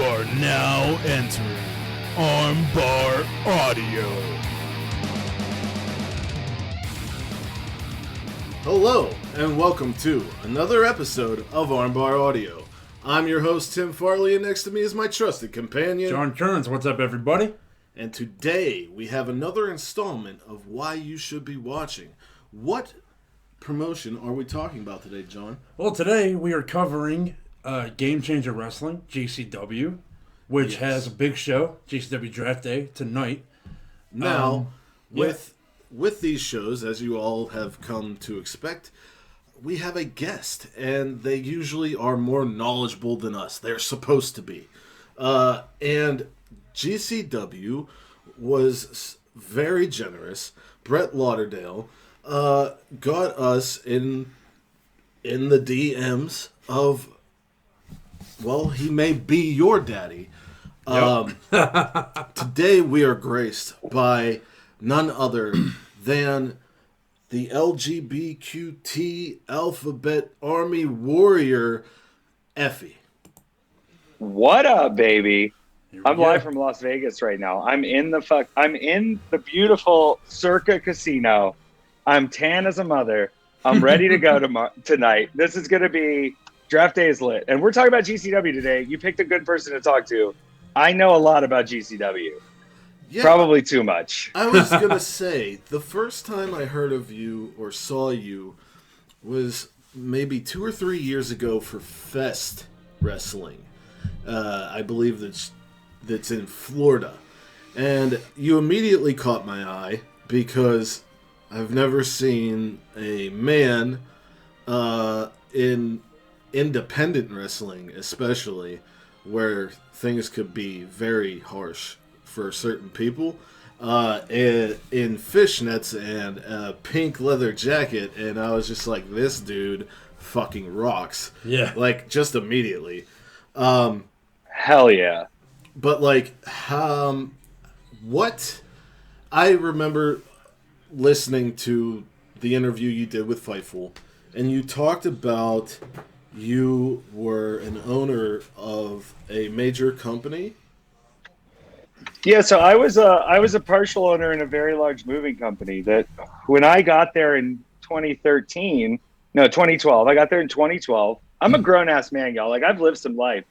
are now entering Armbar Audio. Hello, and welcome to another episode of Armbar Audio. I'm your host, Tim Farley, and next to me is my trusted companion, John Kearns. What's up, everybody? And today we have another installment of Why You Should Be Watching. What promotion are we talking about today, John? Well, today we are covering Game Changer Wrestling, GCW, which has a big show, GCW Draft Day, tonight. Now, with these shows, as you all have come to expect, we have a guest, and they usually are more knowledgeable than us. They're supposed to be. And GCW was very generous. Brett Lauderdale got us in the DMs of, well, he may be your daddy. Today we are graced by none other than the LGBTQ alphabet army warrior, Effy. What up, baby? I'm live from Las Vegas right now. I'm in the beautiful Circa Casino. I'm tan as a mother. I'm ready to go tonight. This is going to be Draft Day is lit. And we're talking about GCW today. You picked a good person to talk to. I know a lot about GCW. Yeah, probably too much. I was going to say, the first time I heard of you or saw you was maybe 2 or 3 years ago for Fest Wrestling. I believe that's in Florida. And you immediately caught my eye because I've never seen a man in independent wrestling, especially, where things could be very harsh for certain people, in fishnets and a pink leather jacket, and I was just like, this dude fucking rocks. Yeah. Like, just immediately. Hell yeah. But, like, what... I remember listening to the interview you did with Fightful, and you talked about you were an owner of a major company. Yeah, so I was a partial owner in a very large moving company that when I got there in 2012, I got there in 2012. I'm a grown-ass man, y'all. Like, I've lived some life.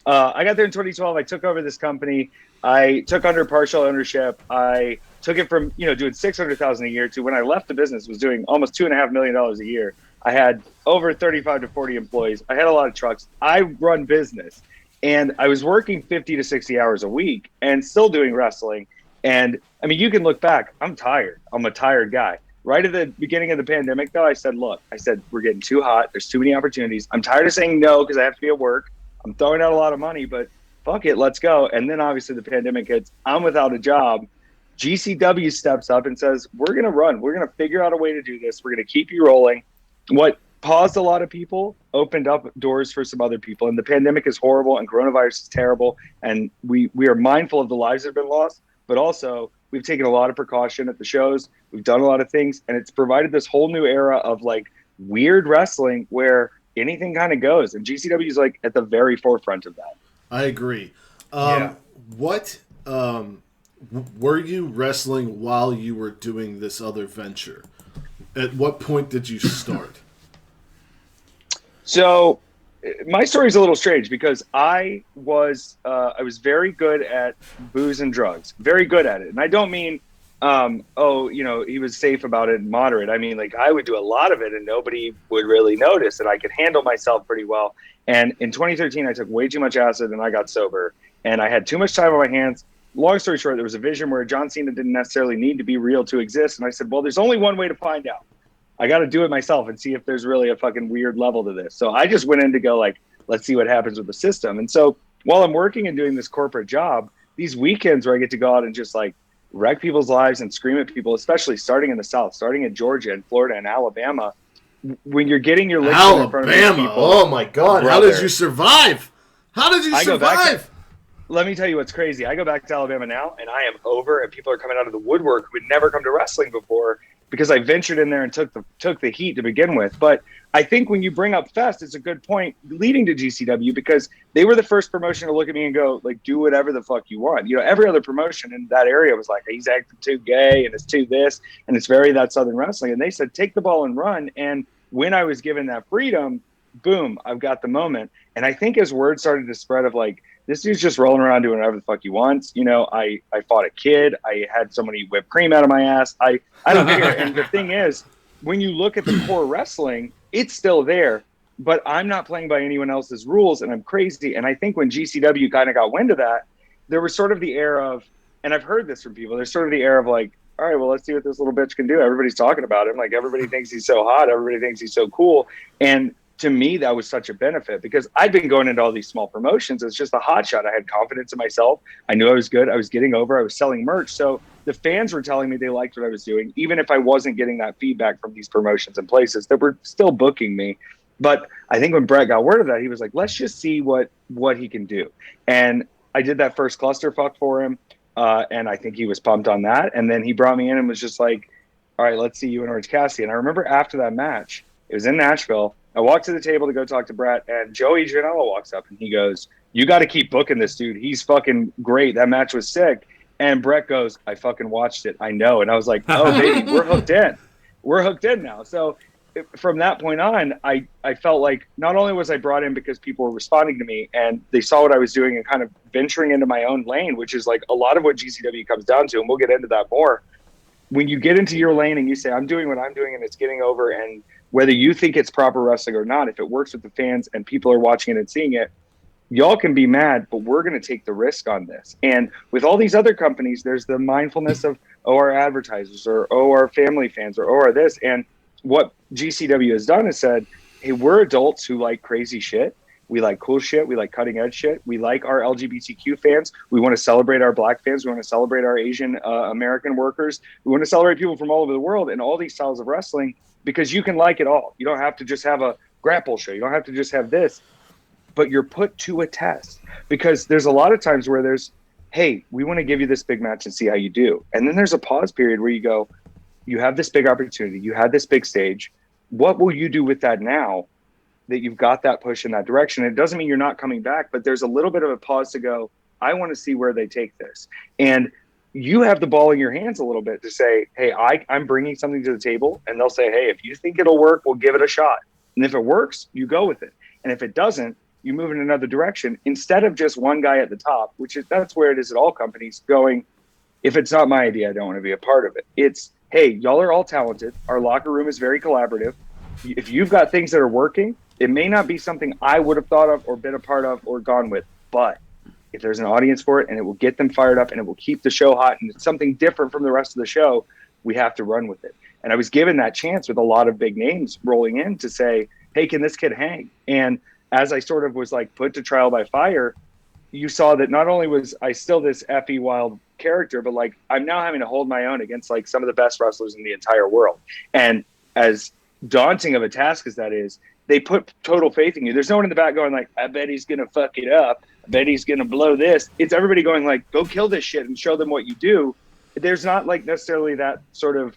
I got there in 2012. I took over this company. I took under partial ownership. I took it from, doing $600,000 a year to when I left the business was doing almost $2.5 million a year. I had over 35 to 40 employees. I had a lot of trucks. I run business. And I was working 50 to 60 hours a week and still doing wrestling. And, I mean, you can look back. I'm tired. I'm a tired guy. Right at the beginning of the pandemic, though, I said, we're getting too hot. There's too many opportunities. I'm tired of saying no because I have to be at work. I'm throwing out a lot of money, but fuck it, let's go. And then, obviously, the pandemic hits. I'm without a job. GCW steps up and says, we're going to run. We're going to figure out a way to do this. We're going to keep you rolling. What paused a lot of people opened up doors for some other people, and the pandemic is horrible and coronavirus is terrible, and we are mindful of the lives that have been lost, but also we've taken a lot of precaution at the shows. We've done a lot of things, and it's provided this whole new era of like weird wrestling where anything kind of goes, and GCW is like at the very forefront of that. I agree. What were you wrestling while you were doing this other venture? At what point did you start? So my story is a little strange because I was very good at booze and drugs, very good at it. And I don't mean, he was safe about it and moderate. I mean, like, I would do a lot of it and nobody would really notice, and I could handle myself pretty well. And in 2013, I took way too much acid and I got sober, and I had too much time on my hands. Long story short, there was a vision where John Cena didn't necessarily need to be real to exist. And I said, well, there's only one way to find out. I got to do it myself and see if there's really a fucking weird level to this. So I just went in to go like, let's see what happens with the system. And so while I'm working and doing this corporate job, these weekends where I get to go out and just like wreck people's lives and scream at people, especially starting in the South, starting in Georgia and Florida and Alabama, when you're getting your licks in front of these people. Oh my God. Brother, how did you survive? Let me tell you what's crazy. I go back to Alabama now, and I am over, and people are coming out of the woodwork who had never come to wrestling before. because I ventured in there and took the heat to begin with. But I think when you bring up Fest, it's a good point leading to GCW, because they were the first promotion to look at me and go, like, do whatever the fuck you want. You know, every other promotion in that area was like, he's acting too gay and it's too this and it's very that Southern wrestling. And they said, take the ball and run. And when I was given that freedom, boom, I've got the moment. And I think as word started to spread of like, this dude's just rolling around doing whatever the fuck he wants. You know, I fought a kid. I had someone eat whipped cream out of my ass. I don't care. And the thing is, when you look at the core wrestling, it's still there, but I'm not playing by anyone else's rules, and I'm crazy. And I think when GCW kind of got wind of that, there was sort of the air of, and I've heard this from people, there's sort of the air of like, all right, well, let's see what this little bitch can do. Everybody's talking about him. Like, everybody thinks he's so hot. Everybody thinks he's so cool. And to me, that was such a benefit, because I'd been going into all these small promotions as just a hot shot. I had confidence in myself. I knew I was good. I was getting over. I was selling merch. So the fans were telling me they liked what I was doing, even if I wasn't getting that feedback from these promotions and places that were still booking me. But I think when Brett got word of that, he was like, let's just see what he can do. And I did that first clusterfuck for him. And I think he was pumped on that. And then he brought me in and was just like, all right, let's see you in Orange Cassidy. And I remember after that match, it was in Nashville. I walked to the table to go talk to Brett, and Joey Janela walks up and he goes, you got to keep booking this dude. He's fucking great. That match was sick. And Brett goes, I fucking watched it. I know. And I was like, oh, baby, we're hooked in. We're hooked in now. So from that point on, I felt like not only was I brought in because people were responding to me and they saw what I was doing and kind of venturing into my own lane, which is like a lot of what GCW comes down to, and we'll get into that more. When you get into your lane and you say, I'm doing what I'm doing and it's getting over, and whether you think it's proper wrestling or not, if it works with the fans and people are watching it and seeing it, y'all can be mad, but we're going to take the risk on this. And with all these other companies, there's the mindfulness of, our advertisers, or, our family fans, or, our this. And what GCW has done is said, hey, we're adults who like crazy shit. We like cool shit. We like cutting edge shit. We like our LGBTQ fans. We want to celebrate our Black fans. We want to celebrate our Asian American workers. We want to celebrate people from all over the world and all these styles of wrestling, because you can like it all. You don't have to just have a grapple show. You don't have to just have this, but you're put to a test, because there's a lot of times where there's, hey, we want to give you this big match and see how you do. And then there's a pause period where you go, you have this big opportunity. You had this big stage. What will you do with that now that you've got that push in that direction? It doesn't mean you're not coming back, but there's a little bit of a pause to go, I want to see where they take this. And you have the ball in your hands a little bit to say, hey, I'm bringing something to the table. And they'll say, hey, if you think it'll work, we'll give it a shot. And if it works, you go with it. And if it doesn't, you move in another direction, instead of just one guy at the top, that's where it is at all companies, going, if it's not my idea, I don't want to be a part of it. It's, hey, y'all are all talented. Our locker room is very collaborative. If you've got things that are working, it may not be something I would have thought of or been a part of or gone with, but if there's an audience for it and it will get them fired up and it will keep the show hot and it's something different from the rest of the show, we have to run with it. And I was given that chance with a lot of big names rolling in to say, hey, can this kid hang? And as I sort of was like put to trial by fire, you saw that not only was I still this Effy wild character, but like I'm now having to hold my own against like some of the best wrestlers in the entire world. And as daunting of a task as that is, they put total faith in you. There's no one in the back going like, I bet he's going to fuck it up. I bet he's going to blow this. It's everybody going like, go kill this shit and show them what you do. There's not like necessarily that sort of,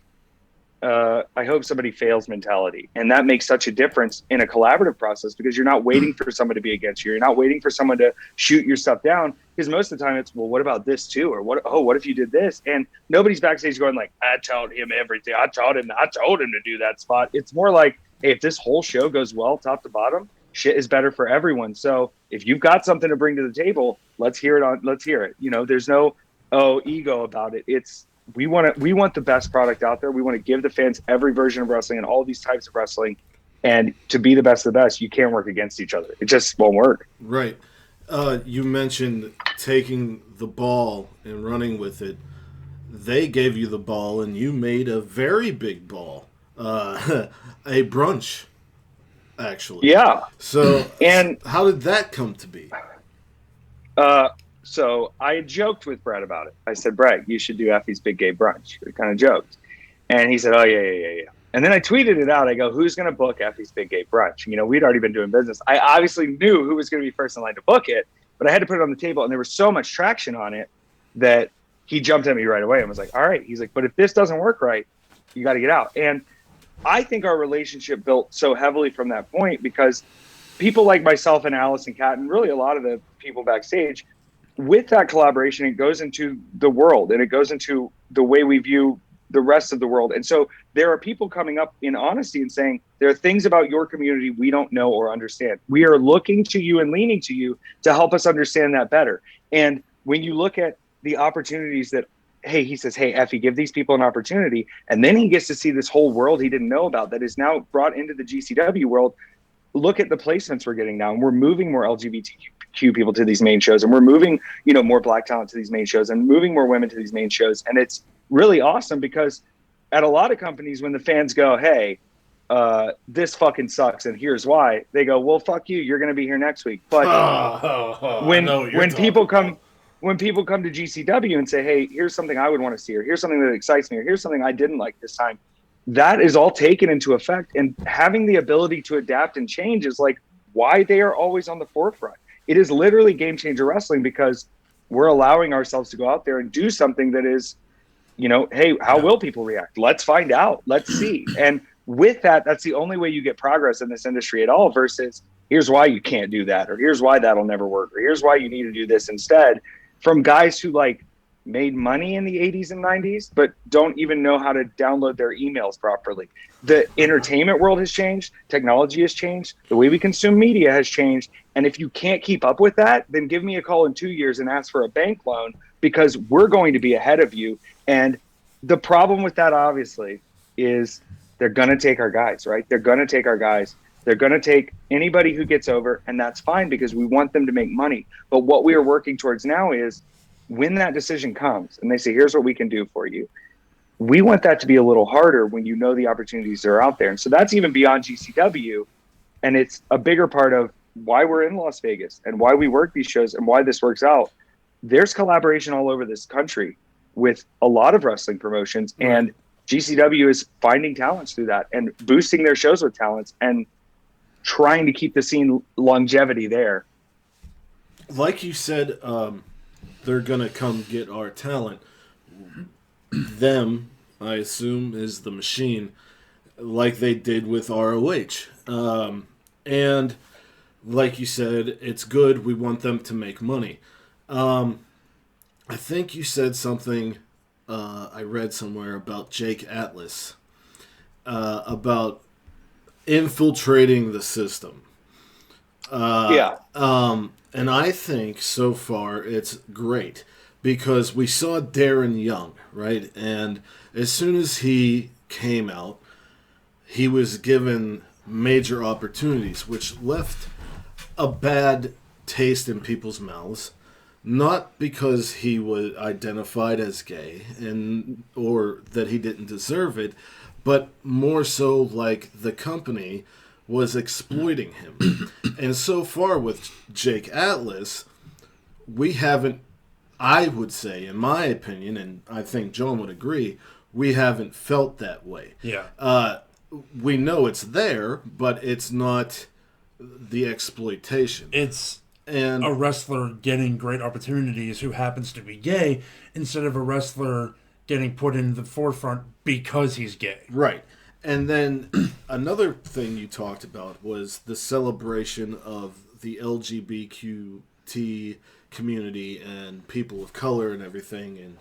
I hope somebody fails mentality. And that makes such a difference in a collaborative process, because you're not waiting for someone to be against you. You're not waiting for someone to shoot your stuff down, because most of the time it's, well, what about this too? Or what if you did this? And nobody's backstage going like, I taught him everything. I told him to do that spot. It's more like, hey, if this whole show goes well, top to bottom, shit is better for everyone. So if you've got something to bring to the table, let's hear it. You know, there's no ego about it. It's, we want the best product out there. We want to give the fans every version of wrestling and all these types of wrestling. And to be the best of the best, you can't work against each other. It just won't work. Right. You mentioned taking the ball and running with it. They gave you the ball and you made a very big ball. A brunch, actually. Yeah. So, and how did that come to be? So I joked with Brett about it. I said, Brett, you should do Effy's Big Gay Brunch. We kind of joked. And he said, oh, yeah. And then I tweeted it out. I go, who's going to book Effy's Big Gay Brunch? You know, we'd already been doing business. I obviously knew who was going to be first in line to book it, but I had to put it on the table. And there was so much traction on it that he jumped at me right away and was like, all right. He's like, but if this doesn't work right, You got to get out. And I think our relationship built so heavily from that point because people like myself and Alice and Kat, and really a lot of the people backstage, with that collaboration, it goes into the world and it goes into the way we view the rest of the world. And so there are people coming up in honesty and saying, there are things about your community we don't know or understand. We are looking to you and leaning to you to help us understand that better. And when you look at the opportunities that, hey, he says, hey, Effy, give these people an opportunity. And then he gets to see this whole world he didn't know about that is now brought into the GCW world. Look at the placements we're getting now. And we're moving more LGBTQ people to these main shows. And we're moving, more black talent to these main shows and moving more women to these main shows. And it's really awesome because at a lot of companies, when the fans go, hey, this fucking sucks and here's why, they go, well, fuck you, you're going to be here next week. But when people come to GCW and say, hey, here's something I would want to see, or here's something that excites me, or here's something I didn't like this time, that is all taken into effect. And having the ability to adapt and change is like why they are always on the forefront. It is literally game changer wrestling because we're allowing ourselves to go out there and do something that is, hey, how will people react? Let's find out. Let's see. And with that, that's the only way you get progress in this industry at all versus here's why you can't do that, or here's why that'll never work, or here's why you need to do this instead, from guys who made money in the 80s and 90s, but don't even know how to download their emails properly. The entertainment world has changed. Technology has changed. The way we consume media has changed. And if you can't keep up with that, then give me a call in 2 years and ask for a bank loan because we're going to be ahead of you. And the problem with that, obviously, is they're going to take our guys, right? They're going to take our guys. They're going to take anybody who gets over, and that's fine because we want them to make money. But what we are working towards now is when that decision comes and they say, here's what we can do for you, we want that to be a little harder when the opportunities that are out there. And so that's even beyond GCW. And it's a bigger part of why we're in Las Vegas and why we work these shows and why this works out. There's collaboration all over this country with a lot of wrestling promotions, and GCW is finding talents through that and boosting their shows with talents and trying to keep the scene longevity there. Like you said, they're going to come get our talent. Them, I assume, is the machine, like they did with ROH. And like you said, it's good. We want them to make money. I think you said something I read somewhere about Jake Atlas, about infiltrating the system. And I think so far it's great because we saw Darren Young, right? And as soon as he came out, he was given major opportunities, which left a bad taste in people's mouths. Not because he was identified as gay or that he didn't deserve it, but more so like the company was exploiting him. And so far with Jake Atlas, we haven't, I would say, in my opinion, and I think John would agree, we haven't felt that way. Yeah. We know it's there, but it's not the exploitation. It's a wrestler getting great opportunities who happens to be gay instead of a wrestler getting put in the forefront because he's gay. Right. And then another thing you talked about was the celebration of the LGBTQ community and people of color and everything. And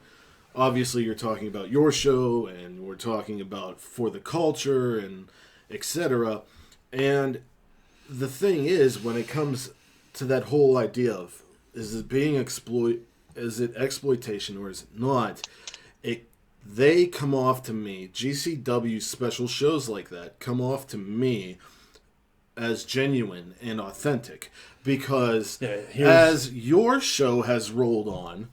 obviously you're talking about your show and we're talking about For the Culture and etc. And the thing is, when it comes to that whole idea of is it exploitation or is it not, they come off to me, GCW special shows like that come off to me as genuine and authentic because as your show has rolled on,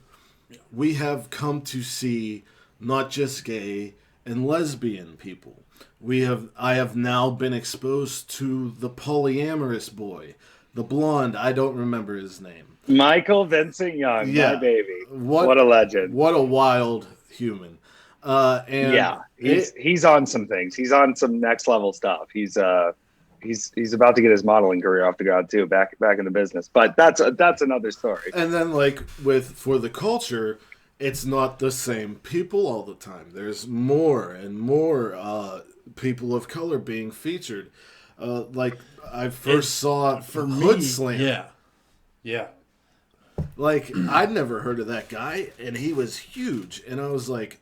we have come to see not just gay and lesbian people. I have now been exposed to the polyamorous boy, the blonde, I don't remember his name. Michael Vincent Young, my baby. What a legend. What a wild human. And he's on some things. He's on some next level stuff. He's about to get his modeling career off the ground too, back in the business. But that's another story. And then like For the Culture, it's not the same people all the time. There's more and more people of color being featured. Like I first saw for Hood me, Slam. Yeah. Like I'd never heard of that guy, and he was huge. And I was like,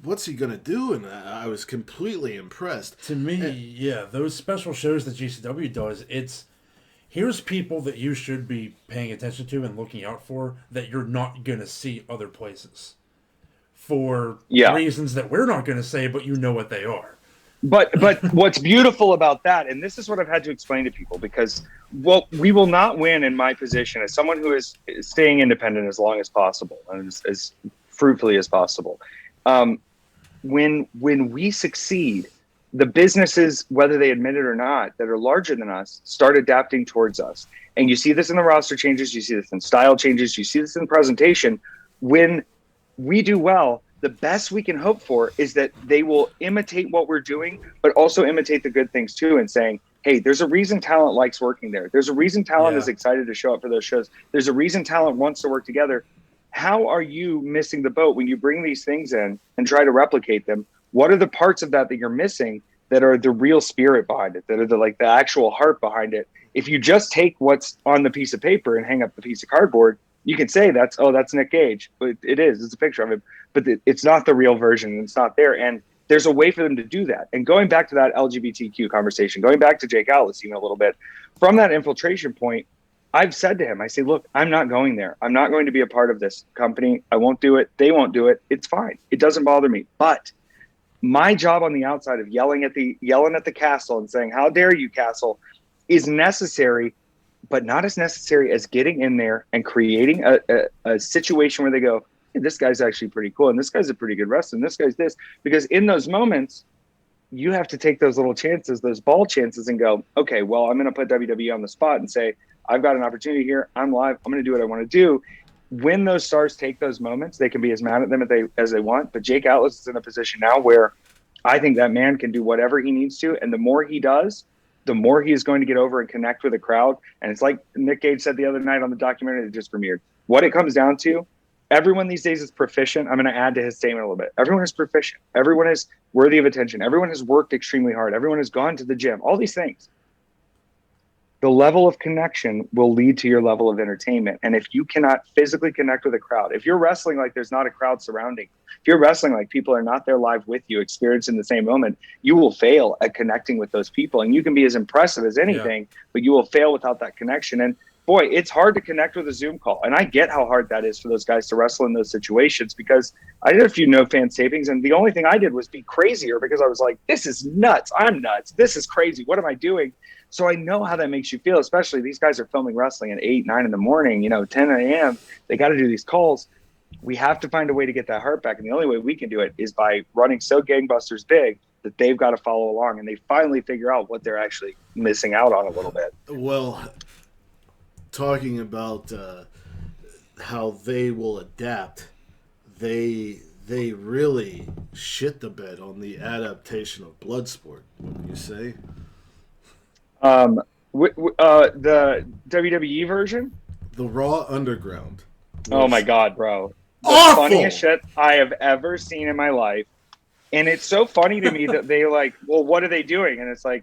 "What's he gonna do?" And I was completely impressed. To me, those special shows that GCW does, here's people that you should be paying attention to and looking out for that you're not gonna see other places for reasons that we're not gonna say, but you know what they are. But what's beautiful about that, and this is what I've had to explain to people, because we will not win in my position as someone who is staying independent as long as possible and as fruitfully as possible. When we succeed, the businesses, whether they admit it or not, that are larger than us, start adapting towards us. And you see this in the roster changes, you see this in style changes, you see this in presentation. When we do well, the best we can hope for is that they will imitate what we're doing, but also imitate the good things too, and saying, hey, there's a reason talent likes working there. There's a reason talent is excited to show up for those shows. There's a reason talent wants to work together. How are you missing the boat when you bring these things in and try to replicate them? What are the parts of that you're missing that are the real spirit behind it, that are the actual heart behind it? If you just take what's on the piece of paper and hang up the piece of cardboard, you can say that's Nick Gage, but it's a picture of him, but it's not the real version. It's not there. And there's a way for them to do that. And going back to that LGBTQ conversation, going back to Jake Atlas even a little bit, from that infiltration point, I've said to him, I say, look, I'm not going there. I'm not going to be a part of this company. I won't do it. They won't do it. It's fine. It doesn't bother me. But my job on the outside of yelling at the castle and saying, how dare you, castle, is necessary, but not as necessary as getting in there and creating a situation where they go, hey, this guy's actually pretty cool, and this guy's a pretty good wrestler, and this guy's this. Because in those moments, you have to take those little chances, those ball chances, and go, okay, well, I'm going to put WWE on the spot and say, I've got an opportunity here. I'm live. I'm going to do what I want to do. When those stars take those moments, they can be as mad at them as they want. But Jake Atlas is in a position now where I think that man can do whatever he needs to, and the more he does, the more he is going to get over and connect with a crowd. And it's like Nick Gage said the other night on the documentary that just premiered. What it comes down to, everyone these days is proficient. I'm going to add to his statement a little bit. Everyone is proficient. Everyone is worthy of attention. Everyone has worked extremely hard. Everyone has gone to the gym. All these things. The level of connection will lead to your level of entertainment. And if you cannot physically connect with a crowd, if you're wrestling like there's not a crowd surrounding, if you're wrestling like people are not there live with you, experiencing the same moment, you will fail at connecting with those people. And you can be as impressive as anything, but you will fail without that connection. And boy, it's hard to connect with a Zoom call. And I get how hard that is for those guys to wrestle in those situations, because I did a few no fan tapings, and the only thing I did was be crazier, because I was like, this is nuts. I'm nuts. This is crazy. What am I doing? So I know how that makes you feel, especially these guys are filming wrestling at 8, 9 in the morning, 10 a.m. They got to do these calls. We have to find a way to get that heart back. And the only way we can do it is by running so gangbusters big that they've got to follow along, and they finally figure out what they're actually missing out on a little bit. Well, talking about how they will adapt, they really shit the bed on the adaptation of Bloodsport, wouldn't you say? The WWE version? The Raw Underground. Oh my God, bro. The awful! Funniest shit I have ever seen in my life. And it's so funny to me that they like, well, what are they doing? And it's like,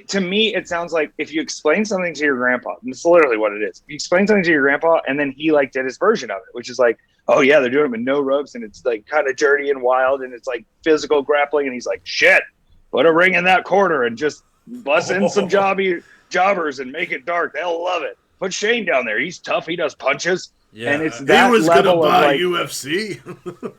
to me, it sounds like if you explain something to your grandpa, and it's literally what it is. If you explain something to your grandpa and then he like did his version of it, which is like, oh yeah, they're doing it with no ropes, and it's like kind of dirty and wild, and it's like physical grappling, and he's like, shit, put a ring in that corner and just bust in some jobbers and make it dark. They'll love it. Put Shane down there. He's tough. He does punches. Yeah, and it's that he was going to buy like, UFC.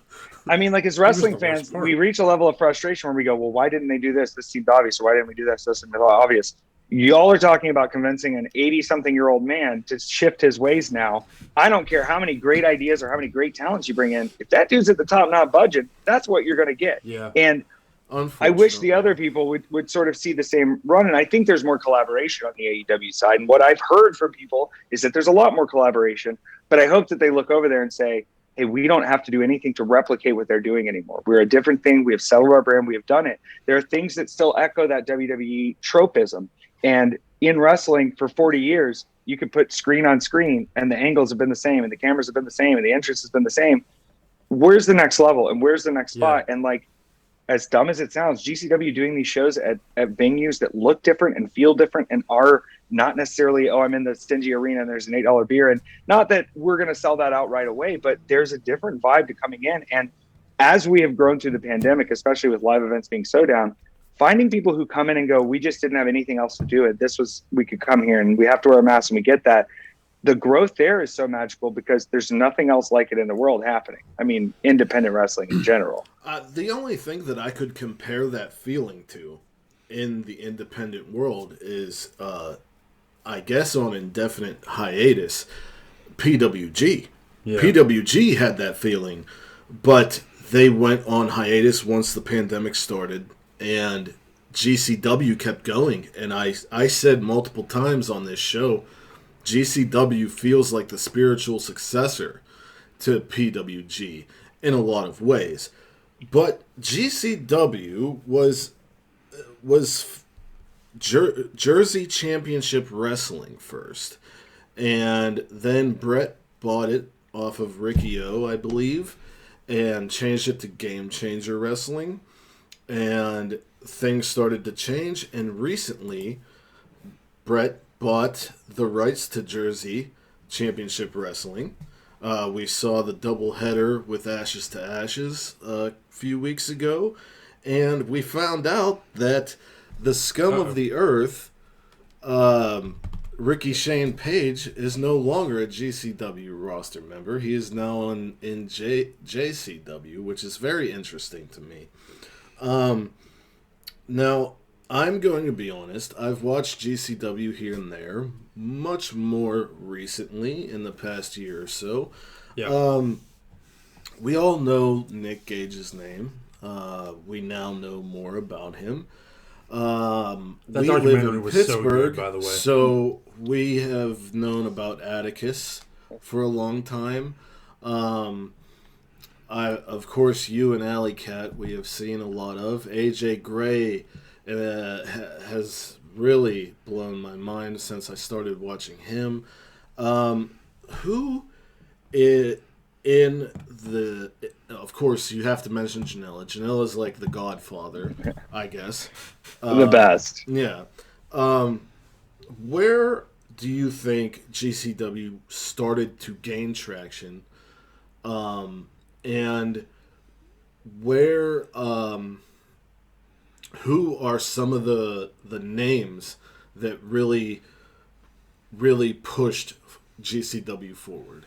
I mean, like as wrestling fans, we reach a level of frustration where we go, well, why didn't they do this? This seemed obvious. Or why didn't we do this? This seemed obvious. Y'all are talking about convincing an 80-something-year-old man to shift his ways now. I don't care how many great ideas or how many great talents you bring in. If that dude's at the top not budging, that's what you're going to get. Yeah. And I wish the other people would sort of see the same run. And I think there's more collaboration on the AEW side. And what I've heard from people is that there's a lot more collaboration. But I hope that they look over there and say, hey, we don't have to do anything to replicate what they're doing anymore. We're a different thing. We have settled our brand. We have done it. There are things that still echo that WWE tropism. And in wrestling for 40 years, you could put screen on screen and the angles have been the same and the cameras have been the same and the entrance has been the same. where's the next level and where's the next spot? Yeah. And like, as dumb as it sounds, GCW doing these shows at venues that look different and feel different and are not necessarily, oh, I'm in the stingy arena and there's an $8 beer. And not that we're going to sell that out right away, but there's a different vibe to coming in. And as we have grown through the pandemic, especially with live events being so down, finding people who come in and go, we just didn't have anything else to do it. We could come here and we have to wear a mask, and we get that. The growth there is so magical because there's nothing else like it in the world happening. I mean, independent wrestling in general. The only thing that I could compare that feeling to in the independent world is, I guess on indefinite hiatus, PWG. Yeah. PWG had that feeling, but they went on hiatus once the pandemic started, and GCW kept going. And I said multiple times on this show, GCW feels like the spiritual successor to PWG in a lot of ways. But GCW was Jersey Championship Wrestling first. And then Brett bought it off of Ricky O, I believe, and changed it to Game Changer Wrestling. And things started to change. And recently, Brett bought the rights to Jersey Championship Wrestling. We saw the doubleheader with Ashes to Ashes a few weeks ago, and we found out that the scum of the earth, Ricky Shane Page, is no longer a GCW roster member. He is now in JCW, which is very interesting to me. Now, I'm going to be honest, I've watched GCW here and there, much more recently in the past year or so. Yeah. We all know Nick Gage's name. We now know more about him. That we live in was Pittsburgh, so good, by the way. So we have known about Atticus for a long time. Of course, you and Alley Cat we have seen a lot of. AJ Gray has really blown my mind since I started watching him. Who in the... Of course, you have to mention Janela. Janela's like the godfather, I guess. The best. Yeah. Where do you think GCW started to gain traction? And where... who are some of the names that really pushed GCW forward?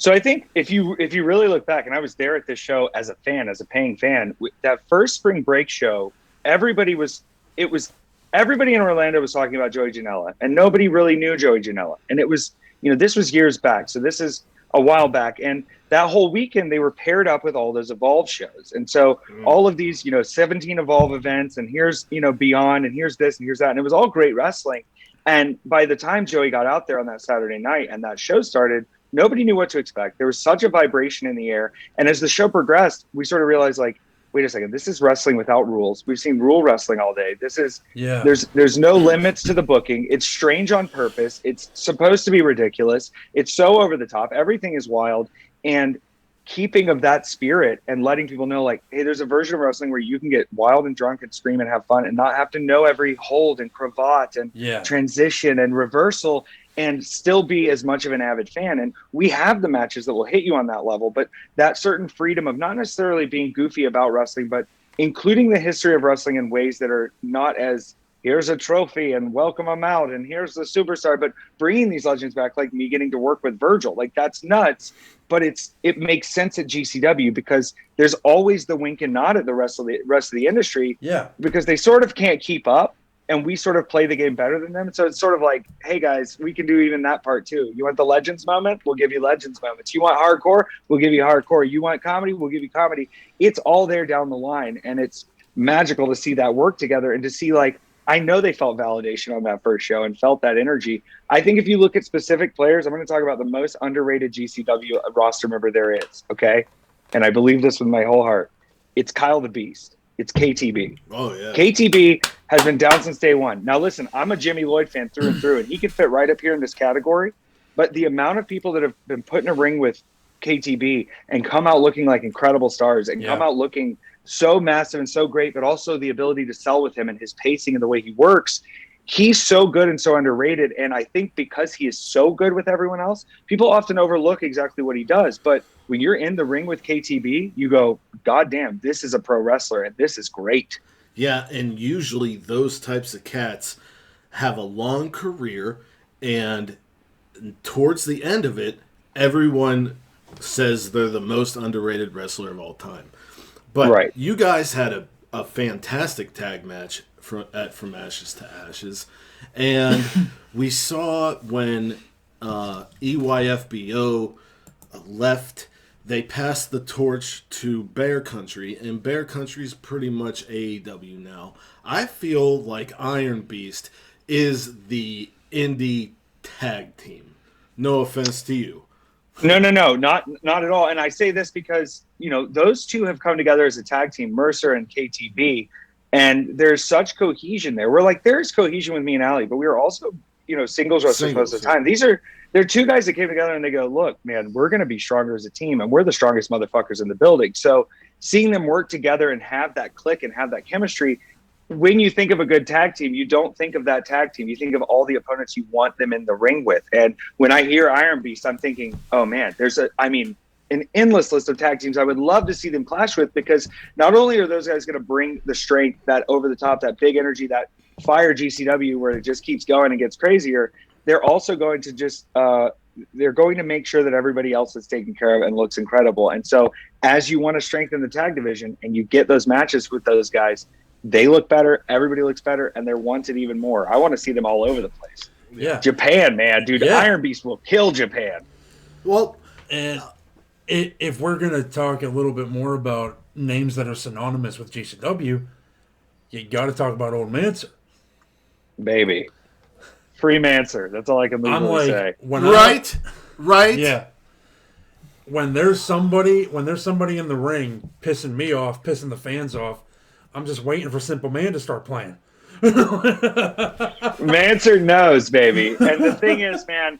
So I think if you really look back, and I was there at this show as a fan, as a paying fan, that first spring break show, everybody in Orlando was talking about Joey Janela, and nobody really knew Joey Janela. And it was, this was years back. So this is a while back. And that whole weekend, they were paired up with all those Evolve shows. And so all of these, 17 Evolve events, and here's, Beyond, and here's this, and here's that. And it was all great wrestling. And by the time Joey got out there on that Saturday night and that show started, nobody knew what to expect. There was such a vibration in the air. And as the show progressed, we sort of realized, like, wait a second, this is wrestling without rules. We've seen rule wrestling all day. This is, there's no limits to the booking. It's strange on purpose. It's supposed to be ridiculous. It's so over the top. Everything is wild. And keeping of that spirit and letting people know, like, hey, there's a version of wrestling where you can get wild and drunk and scream and have fun and not have to know every hold and cravat and transition and reversal and still be as much of an avid fan. And we have the matches that will hit you on that level, but that certain freedom of not necessarily being goofy about wrestling, but including the history of wrestling in ways that are not as, here's a trophy and welcome them out and here's the superstar, but bringing these legends back, like me getting to work with Virgil, like that's nuts. But it makes sense at GCW because there's always the wink and nod at the rest of the industry. Yeah. Because they sort of can't keep up and we sort of play the game better than them. So it's sort of like, hey guys, we can do even that part too. You want the Legends moment? We'll give you Legends moments. You want hardcore? We'll give you hardcore. You want comedy? We'll give you comedy. It's all there down the line. And it's magical to see that work together and to see, like, I know they felt validation on that first show and felt that energy. I think if you look at specific players, I'm going to talk about the most underrated GCW roster member there is, okay? And I believe this with my whole heart. It's Kyle the Beast. It's KTB. Oh, yeah. KTB has been down since day one. Now, listen, I'm a Jimmy Lloyd fan through and through, and he could fit right up here in this category. But the amount of people that have been put in a ring with KTB and come out looking like incredible stars and come out looking so massive and so great, but also the ability to sell with him and his pacing and the way he works. He's so good and so underrated. And I think because he is so good with everyone else, people often overlook exactly what he does. But when you're in the ring with KTB, you go, God damn, this is a pro wrestler and this is great. Yeah, and usually those types of cats have a long career, and towards the end of it, everyone says they're the most underrated wrestler of all time. But you guys had a fantastic tag match from Ashes to Ashes. And we saw when EYFBO left, they passed the torch to Bear Country, and Bear Country is pretty much AEW now. I feel like Iron Beast is the indie tag team. No offense to you. No, not at all. And I say this because, those two have come together as a tag team, Mercer and KTB, and there's such cohesion there. We're like, there's cohesion with me and Ali, but we are also, singles wrestlers most of the time. They're two guys that came together and they go, look, man, we're going to be stronger as a team, and we're the strongest motherfuckers in the building. So seeing them work together and have that click and have that chemistry, when you think of a good tag team, you don't think of that tag team. You think of all the opponents you want them in the ring with. And when I hear Iron Beast, I'm thinking, oh man, there's an endless list of tag teams I would love to see them clash with, because not only are those guys going to bring the strength, that over the top, that big energy, that fire GCW where it just keeps going and gets crazier, they're also going to just they're going to make sure that everybody else is taken care of and looks incredible. And so as you want to strengthen the tag division and you get those matches with those guys, they look better, everybody looks better, and they're wanted even more. I want to see them all over the place. Yeah. Japan, man, dude, Iron Beast will kill Japan. Well, and if we're going to talk a little bit more about names that are synonymous with GCW, you got to talk about Old Manser. Baby. Free Manser. That's all I can legally say. Right? Yeah. When there's somebody in the ring pissing me off, pissing the fans off, I'm just waiting for Simple Man to start playing. Manser knows, baby. And the thing is, man,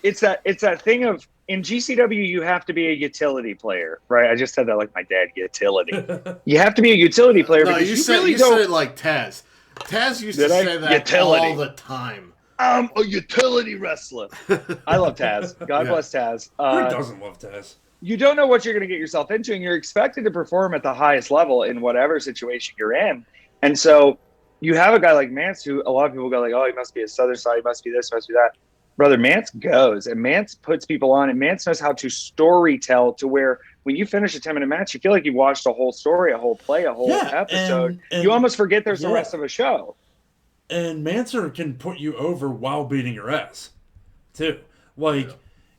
it's that thing of, in GCW, you have to be a utility player, right? I just said that like my dad, utility. You have to be a utility player. No, because you said it like Taz. Taz used to say that utility all the time. I'm a utility wrestler. I love Taz. God bless Taz. Who doesn't love Taz? You don't know what you're going to get yourself into, and you're expected to perform at the highest level in whatever situation you're in. And so you have a guy like Mance, who a lot of people go like, oh, he must be a Southern side, he must be this, must be that. Brother, Mance goes, and Mance puts people on, and Mance knows how to story tell to where when you finish a 10-minute match, you feel like you've watched a whole story, a whole play, a whole episode. And you almost forget there's the rest of a show. And Manser can put you over while beating your ass, too.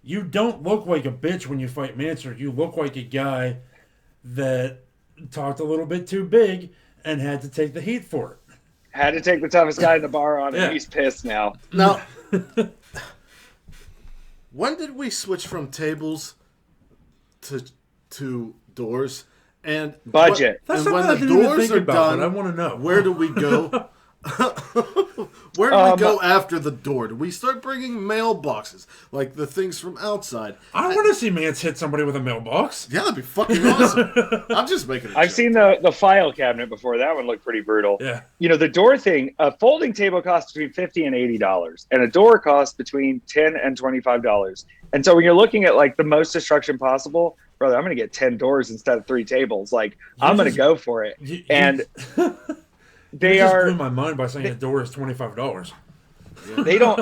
You don't look like a bitch when you fight Manser. You look like a guy that talked a little bit too big and had to take the heat for it. Had to take the toughest guy in the bar on, and he's pissed now. Now, when did we switch from tables to doors? And budget. That's and when the doors are done, I want to know. Where do we go? Where do we go after the door? Do we start bringing mailboxes, like the things from outside? I want to see Mance hit somebody with a mailbox. Yeah, that'd be fucking awesome. I'm just making it. I've seen the file cabinet before. That one looked pretty brutal. Yeah. The door thing, a folding table costs between $50 and $80, and a door costs between $10 and $25. And so when you're looking at like the most destruction possible, brother, I'm going to get 10 doors instead of 3 tables. Like, I'm going to go for it. They just blew my mind by saying a door is $25.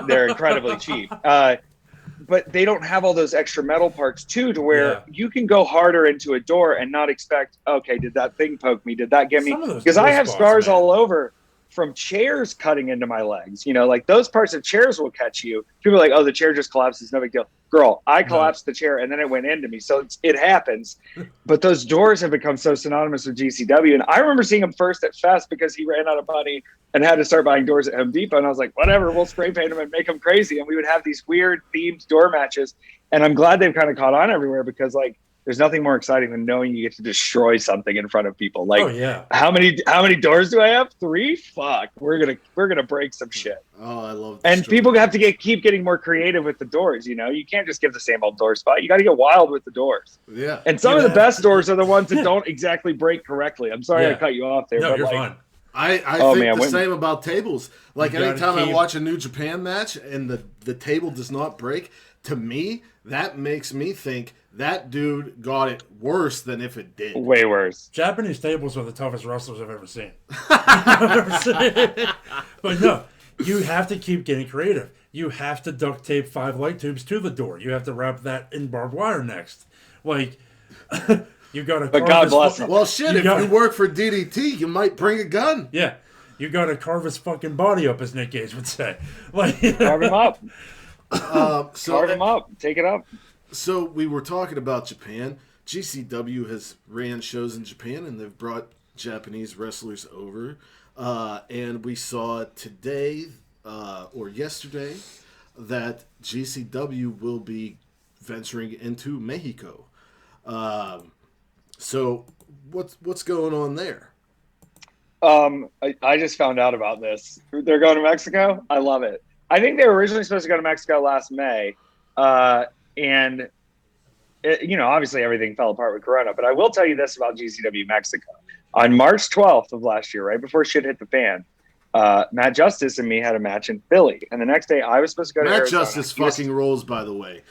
They're incredibly cheap. But they don't have all those extra metal parts too, to where you can go harder into a door and not expect, okay, did that thing poke me? Did that get me? Because I have scars all over from chairs cutting into my legs. Like those parts of chairs will catch you. People are like, oh, the chair just collapses, no big deal. Girl, I collapsed the chair and then it went into me. So it happens. But those doors have become so synonymous with GCW. And I remember seeing him first at Fest because he ran out of money and had to start buying doors at Home Depot. And I was like, whatever, we'll spray paint them and make them crazy. And we would have these weird themed door matches. And I'm glad they've kind of caught on everywhere because, like, there's nothing more exciting than knowing you get to destroy something in front of people. Like, Oh yeah. how many doors do I have? 3? Fuck, we're gonna break some shit. Oh, I love. And people have to keep getting more creative with the doors. You know, you can't just give the same old door spot. You got to get wild with the doors. Yeah. And some of the best doors are the ones that don't exactly break correctly. I'm sorry I cut you off there. No, but you're like, fine. I think the same about tables. Like anytime I watch a New Japan match and the table does not break, to me, that makes me think that dude got it worse than if it did. Way worse. Japanese tables are the toughest wrestlers I've ever seen. But no, you have to keep getting creative. You have to duct tape 5 light tubes to the door. You have to wrap that in barbed wire next. Like, you got to. But God bless him. Well, shit, if you work for DDT, you might bring a gun. Yeah. You got to carve his fucking body up, as Nick Gage would say. Like, carve him up. Carve him up. Take it up. So we were talking about Japan. GCW has ran shows in Japan, and they've brought Japanese wrestlers over. And we saw today or yesterday that GCW will be venturing into Mexico. So what's going on there? I just found out about this. They're going to Mexico. I love it. I think they were originally supposed to go to Mexico last May, and obviously everything fell apart with Corona. But I will tell you this about GCW Mexico: on March 12th of last year, right before shit hit the fan, Matt Justice and me had a match in Philly, and the next day I was supposed to go to Arizona. Matt Justice fucking rolls, by the way.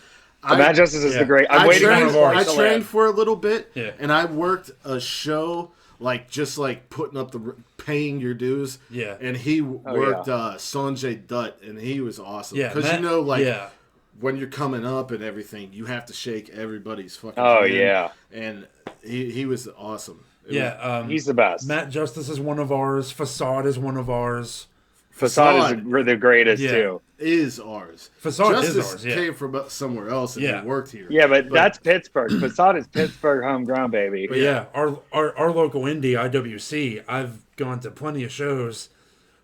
Matt Justice is the great. I trained for a little bit, and I worked a show. Just putting up paying your dues. Yeah. And he worked Sanjay Dutt, and he was awesome. Yeah. Because when you're coming up and everything, you have to shake everybody's fucking hand. Yeah. And he was awesome. He's the best. Matt Justice is one of ours. Facade is one of ours. Facade is the greatest too. Is ours. Facade Justice is ours. Yeah. Came from somewhere else and he worked here. Yeah, but that's Pittsburgh. Facade is Pittsburgh homegrown, baby. But our local indie IWC, I've gone to plenty of shows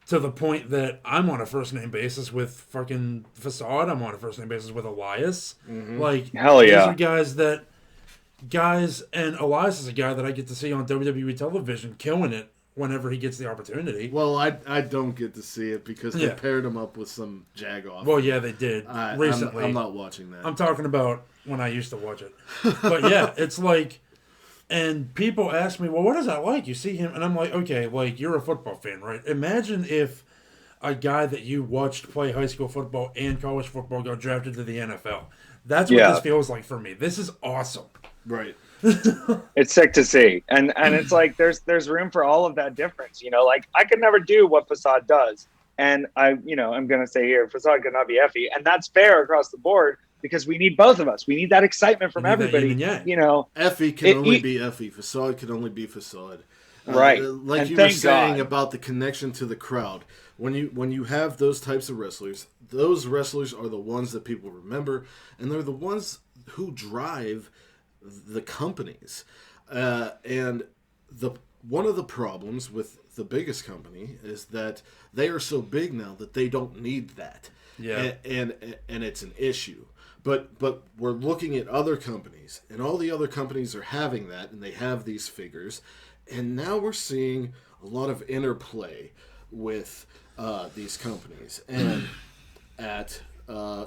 to the point that I'm on a first name basis with fucking Facade. I'm on a first name basis with Elias. Mm-hmm. Like, hell yeah, these are guys, and Elias is a guy that I get to see on WWE television killing it whenever he gets the opportunity. Well, I don't get to see it because they paired him up with some jagoff. Well, yeah, they did recently. I'm not watching that. I'm talking about when I used to watch it. But yeah, it's like, and people ask me, well, what is that like? You see him, and I'm like, okay, like, you're a football fan, right? Imagine if a guy that you watched play high school football and college football got drafted to the NFL. That's what this feels like for me. This is awesome. Right. It's sick to see, and it's like there's room for all of that difference. Like, I could never do what Facade does, and I'm gonna say here, Facade could not be Effy, and that's fair across the board because we need both of us. We need that excitement from everybody. Effy can only be Effy. Facade can only be Facade. Right. Like and you were saying about the connection to the crowd. When you have those types of wrestlers, those wrestlers are the ones that people remember, and they're the ones who drive the companies. And one of the problems with the biggest company is that they are so big now that they don't need that. Yeah. And it's an issue. But we're looking at other companies, and all the other companies are having that, and they have these figures. And now we're seeing a lot of interplay with these companies. And at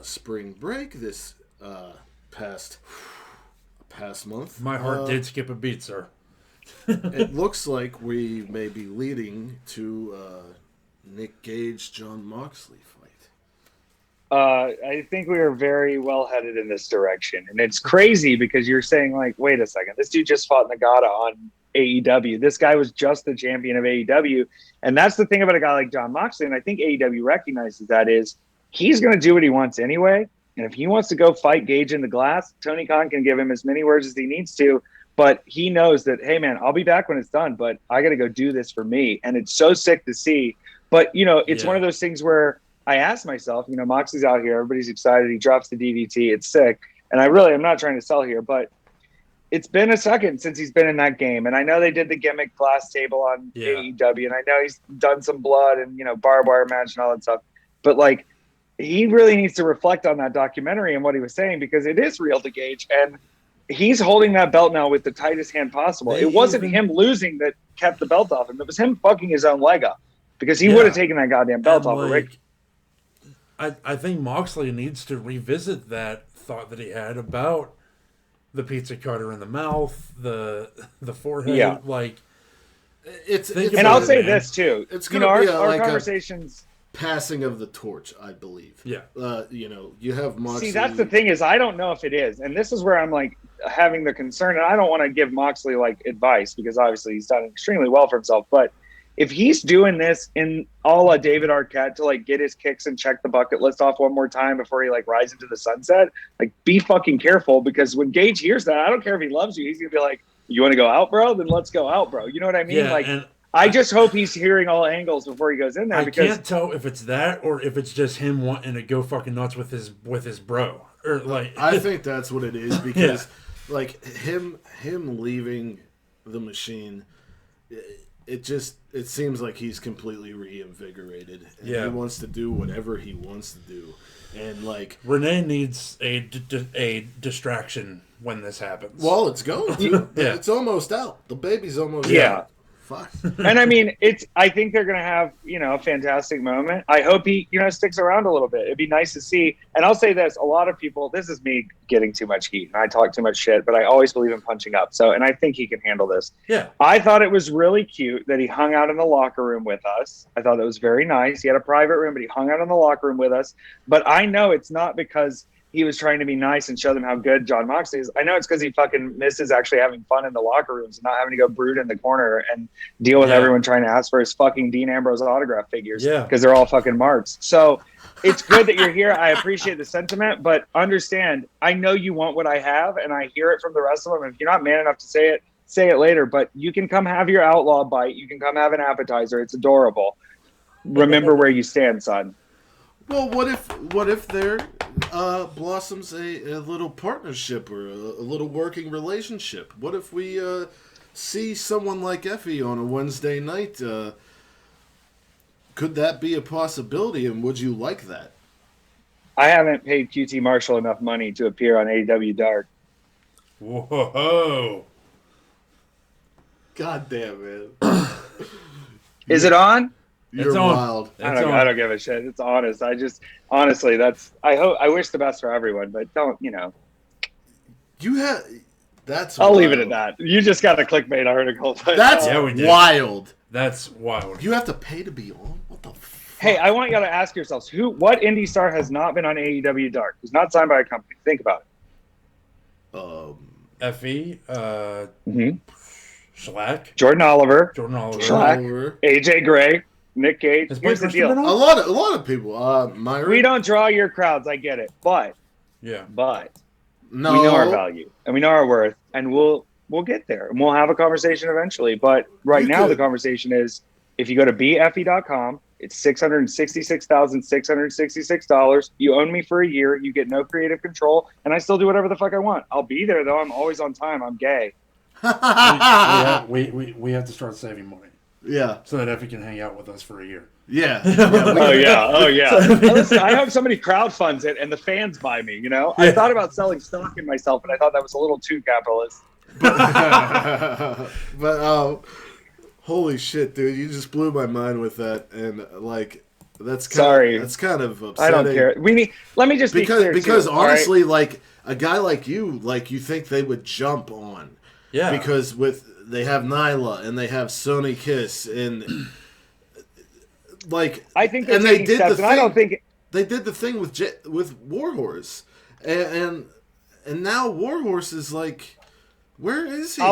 spring break this past month, my heart did skip a beat, sir. It looks like we may be leading to Nick Gage, Jon Moxley fight. I think we are very well headed in this direction, and it's crazy because you're saying, like, wait a second, this dude just fought Nagata on AEW. This guy was just the champion of AEW, and that's the thing about a guy like Jon Moxley, and I think AEW recognizes that is he's going to do what he wants anyway. And if he wants to go fight Gage in the glass, Tony Khan can give him as many words as he needs to. But he knows that, hey, man, I'll be back when it's done, but I got to go do this for me. And it's so sick to see. But, it's one of those things where I ask myself, Moxley's out here. Everybody's excited. He drops the DDT. It's sick. And I'm not trying to sell here, but it's been a second since he's been in that game. And I know they did the gimmick glass table on AEW. And I know he's done some blood and, barbed wire match and all that stuff. But, like, he really needs to reflect on that documentary and what he was saying, because it is real to Gage. And he's holding that belt now with the tightest hand possible. It wasn't him losing that kept the belt off him. It was him fucking his own leg up because he would have taken that goddamn belt off of Rick. I think Moxley needs to revisit that thought that he had about the pizza cutter in the mouth, the forehead. Yeah. Like, and I'll say this too. It's going to be our conversations. Passing of the torch, I believe. Yeah. You have Moxley. See, that's the thing is, I don't know if it is, and this is where I'm like having the concern, and I don't want to give Moxley like advice because obviously he's done extremely well for himself. But if he's doing this in a la David Arquette to like get his kicks and check the bucket list off one more time before he like rides into the sunset, like be fucking careful because when Gage hears that, I don't care if he loves you, he's gonna be like, "You want to go out, bro? Then let's go out, bro." You know what I mean? Yeah, like. I just hope he's hearing all angles before he goes in there. I because can't tell if it's that or if it's just him wanting to go fucking nuts with his bro. Or like, I think that's what it is because, like him leaving the machine, it seems like he's completely reinvigorated. And he wants to do whatever he wants to do, and like Renee needs a distraction when this happens. Well, it's going to. It's almost out. The baby's almost out. And I mean, I think they're going to have, a fantastic moment. I hope he, sticks around a little bit. It'd be nice to see. And I'll say this, a lot of people, this is me getting too much heat and I talk too much shit, but I always believe in punching up. And I think he can handle this. Yeah. I thought it was really cute that he hung out in the locker room with us. I thought that was very nice. He had a private room, but he hung out in the locker room with us. But I know it's not because he was trying to be nice and show them how good Jon Moxley is. I know it's because he fucking misses actually having fun in the locker rooms and not having to go brood in the corner and deal with everyone trying to ask for his fucking Dean Ambrose autograph figures because they're all fucking marks. So it's good that you're here. I appreciate the sentiment, but understand, I know you want what I have, and I hear it from the rest of them. If you're not man enough to say it later, but you can come have your outlaw bite. You can come have an appetizer. It's adorable. Remember where you stand, son. Well, what if there blossoms a little partnership or a little working relationship? What if we see someone like Effy on a Wednesday night? Could that be a possibility, and would you like that? I haven't paid QT Marshall enough money to appear on AEW Dark. Whoa. God damn, man. Is it on? You're wild. I don't give a shit. It's honest. Honestly, I wish the best for everyone, but don't, I'll leave it at that. You just got a clickbait article. That's wild. That's wild. You have to pay to be on? What the fuck? Hey, I want y'all to ask yourselves, what indie star has not been on AEW Dark? Who's not signed by a company? Think about it. Effy, Schlack, Jordan Oliver, Schlack, AJ Gray, Nick Gage. Here's the deal. A lot of people. Myron. We don't draw your crowds. I get it, but no. We know our value and we know our worth, and we'll get there and we'll have a conversation eventually. But the conversation is, if you go to bfe.com, it's $666,666. You own me for a year. You get no creative control, and I still do whatever the fuck I want. I'll be there though. I'm always on time. I'm gay. we have to start saving money. Yeah. So that Effy can hang out with us for a year. Yeah. Oh yeah. Listen, I hope somebody crowdfunds it and the fans buy me, I thought about selling stock in myself, but I thought that was a little too capitalist. But holy shit, dude, you just blew my mind with that, and that's kind of upsetting. I don't care. Let me just be clear because too, honestly, like a guy like you think they would jump on. Yeah. Because they have Nyla and they have Sony Kiss and I think they're taking steps, and I don't think they did the thing with Warhorse, and now Warhorse is like, where is he?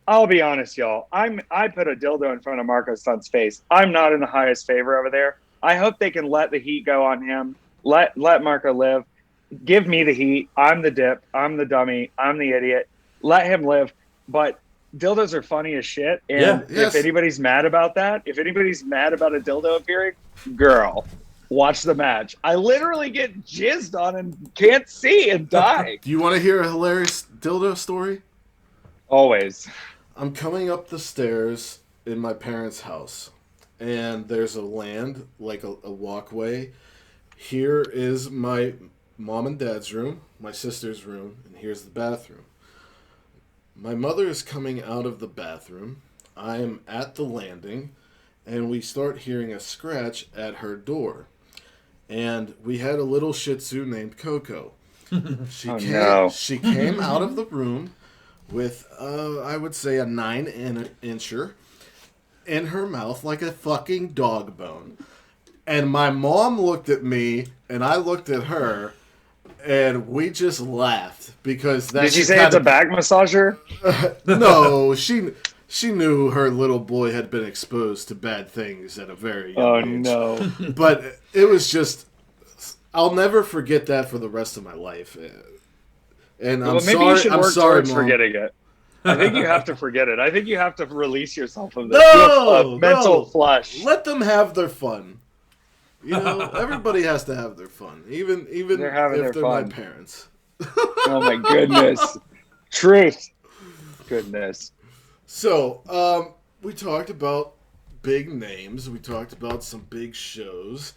I'll be honest, y'all. I put a dildo in front of Marko Stunt's face. I'm not in the highest favor over there. I hope they can let the heat go on him. Let Marko live. Give me the heat. I'm the dip. I'm the dummy. I'm the idiot. Let him live. But dildos are funny as shit. And if anybody's mad about that, if anybody's mad about a dildo appearing, girl, watch the match. I literally get jizzed on and can't see and die. Do you want to hear a hilarious dildo story? Always. I'm coming up the stairs in my parents' house, and there's a walkway. Here is my mom and dad's room, my sister's room, and here's the bathroom. My mother is coming out of the bathroom. I am at the landing, and we start hearing a scratch at her door. And we had a little Shih Tzu named Coco. She came out of the room with, I would say, a 9-incher in her mouth like a fucking dog bone. And my mom looked at me, and I looked at her, and we just laughed because that. Did she say it's a back massager? No, she knew her little boy had been exposed to bad things at a very young age. No! But it was just. I'll never forget that for the rest of my life. And I'm sorry. You should work towards Mom. Forgetting it. I think you have to forget it. I think you have to release yourself of this. Mental flush. Let them have their fun. You know, everybody has to have their fun, even if they're my parents. Oh my goodness, truth, goodness. So, we talked about big names. We talked about some big shows.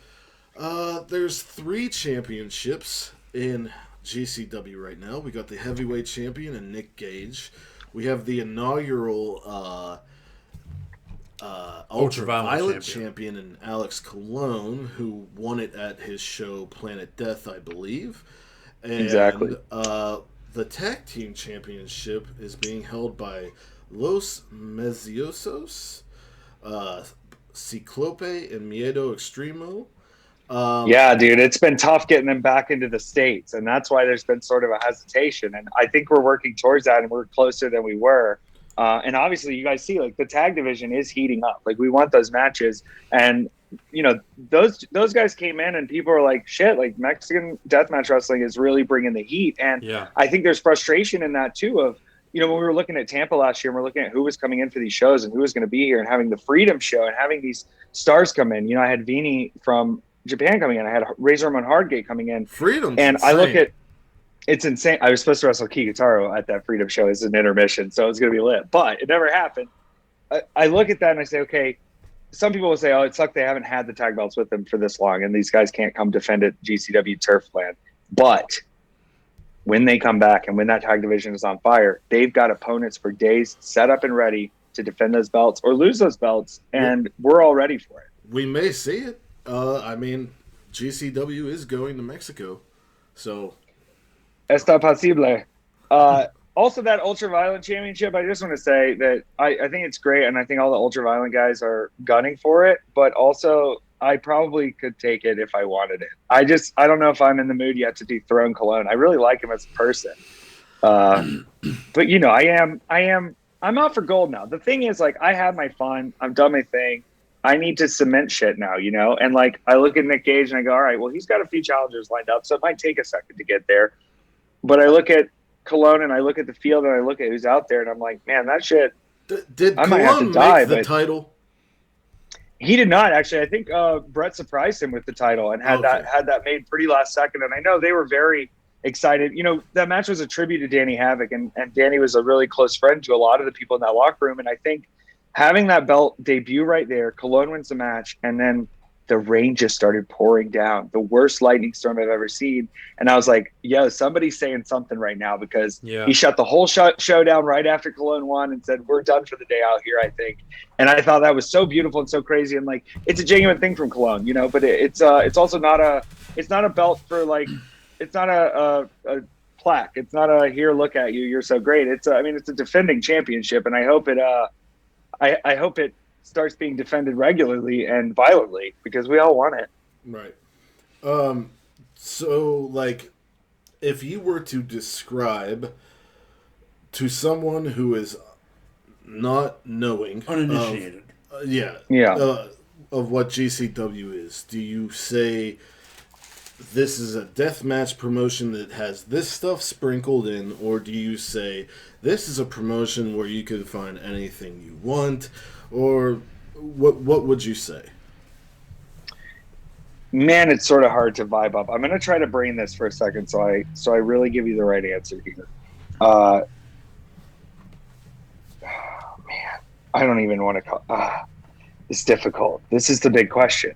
There's 3 championships in GCW right now. We got the heavyweight champion in Nick Gage. We have the inaugural ultraviolet champion in Alex Colon, who won it at his show Planet Death, I believe. And, exactly. The tag team championship is being held by Los Meziosos, Ciclope, and Miedo Extremo. Yeah, dude, it's been tough getting them back into the States, and that's why there's been sort of a hesitation. And I think we're working towards that, and we're closer than we were. And obviously, you guys see, like, the tag division is heating up. Like, we want those matches. And, you know, those guys came in, and people were like, shit, like, Mexican deathmatch wrestling is really bringing the heat. And I think there's frustration in that, too, of, you know, when we were looking at Tampa last year, and we're looking at who was coming in for these shows and who was going to be here, and having the Freedom Show and having these stars come in. You know, I had Vini from Japan coming in. I had Razor Ramon Hardgate coming in. Freedom. And insane. I look at it's insane. I was supposed to wrestle Kikutaro at that Freedom Show as an intermission, so it was going to be lit. But it never happened. I look at that and I say, okay, some people will say, oh, it sucks they haven't had the tag belts with them for this long, and these guys can't come defend at GCW Turfland. But when they come back and when that tag division is on fire, they've got opponents for days set up and ready to defend those belts or lose those belts, and we're all ready for it. We may see it. I mean, GCW is going to Mexico, so... Está posible. Also, that Ultraviolent Championship, I just want to say that I think it's great, and I think all the Ultraviolent guys are gunning for it, but also I probably could take it if I wanted it. I don't know if I'm in the mood yet to dethrone Colon. I really like him as a person. But, you know, I'm out for gold now. The thing is, like, I had my fun. I've done my thing. I need to cement shit now, you know? And, like, I look at Nick Gage and I go, all right, well, he's got a few challengers lined up, so it might take a second to get there. But I look at Cologne and I look at the field and I look at who's out there and I'm like, man, that shit. Did I might have to die, make the but title? He did not, actually. I think Brett surprised him with the title and had that made pretty last second. And I know they were very excited. You know, that match was a tribute to Danny Havoc, and Danny was a really close friend to a lot of the people in that locker room. And I think having that belt debut right there, Cologne wins the match, and then the rain just started pouring down. The worst lightning storm I've ever seen. And I was like, yo, somebody's saying something right now, because he shut the whole show down right after Cologne won and said, we're done for the day out here, I think. And I thought that was so beautiful and so crazy. And, like, it's a genuine thing from Cologne, you know, but it's also not a belt for, like, it's not a plaque. It's not a here, look at you, you're so great. It's a defending championship, and I hope I hope it starts being defended regularly and violently, because we all want it. Right. So, like, if you were to describe to someone who is not knowing, uninitiated, of what GCW is, do you say this is a deathmatch promotion that has this stuff sprinkled in, or do you say this is a promotion where you can find anything you want, or what would you say? Man, it's sort of hard to vibe up. I'm going to try to brain this for a second so I really give you the right answer here. Man, I don't even want to call... it's difficult. This is the big question.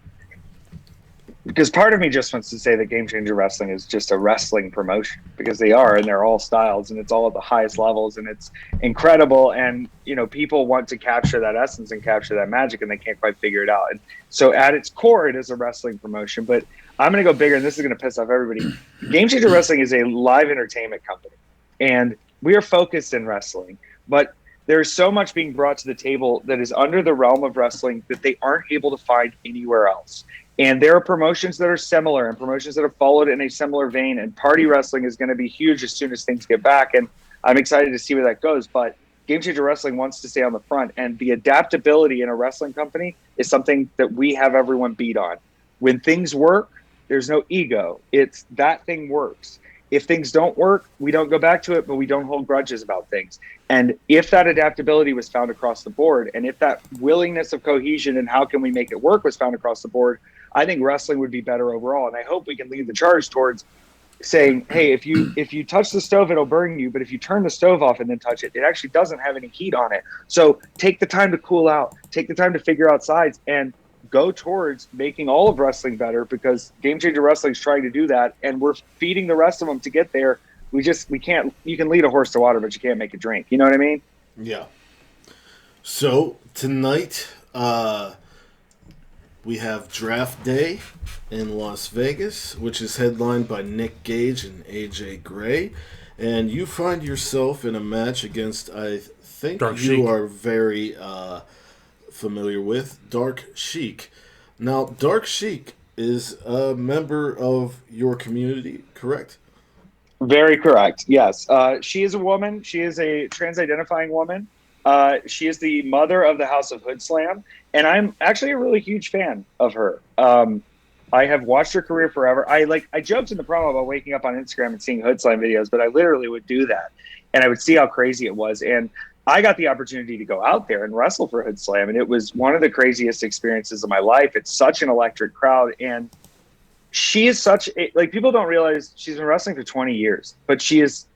because part of me just wants to say that Game Changer Wrestling is just a wrestling promotion, because they are, and they're all styles, and it's all at the highest levels, and it's incredible. And, people want to capture that essence and capture that magic, and they can't quite figure it out. And so at its core, it is a wrestling promotion, but I'm going to go bigger, and this is going to piss off everybody. Game Changer Wrestling is a live entertainment company, and we are focused in wrestling, but there's so much being brought to the table that is under the realm of wrestling that they aren't able to find anywhere else. And there are promotions that are similar and promotions that have followed in a similar vein. And party wrestling is going to be huge as soon as things get back. And I'm excited to see where that goes. But Game Changer Wrestling wants to stay on the front. And the adaptability in a wrestling company is something that we have everyone beat on. When things work, there's no ego. It's that thing works. If things don't work, we don't go back to it, but we don't hold grudges about things. And if that adaptability was found across the board, and if that willingness of cohesion and how can we make it work was found across the board, I think wrestling would be better overall. And I hope we can lead the charge towards saying, hey, if you touch the stove, it'll burn you. But if you turn the stove off and then touch it, it actually doesn't have any heat on it. So take the time to cool out, take the time to figure out sides, and go towards making all of wrestling better, because Game Changer Wrestling is trying to do that, and we're feeding the rest of them to get there. We can't. You can lead a horse to water, but you can't make it drink. You know what I mean? Yeah. So tonight, we have Draft Day in Las Vegas, which is headlined by Nick Gage and AJ Gray, and you find yourself in a match against, I think Dark you Sheik. are very familiar with, Dark Sheik. Now, Dark Sheik is a member of your community, correct? Very correct. Yes. She is a woman. She is a trans-identifying woman. She is the mother of the House of Hood Slam, and I'm actually a really huge fan of her. I have watched her career forever. I joked in the promo about waking up on Instagram and seeing Hood Slam videos, but I literally would do that, and I would see how crazy it was. And I got the opportunity to go out there and wrestle for Hood Slam, and it was one of the craziest experiences of my life. It's such an electric crowd, and she is people don't realize she's been wrestling for 20 years, but she has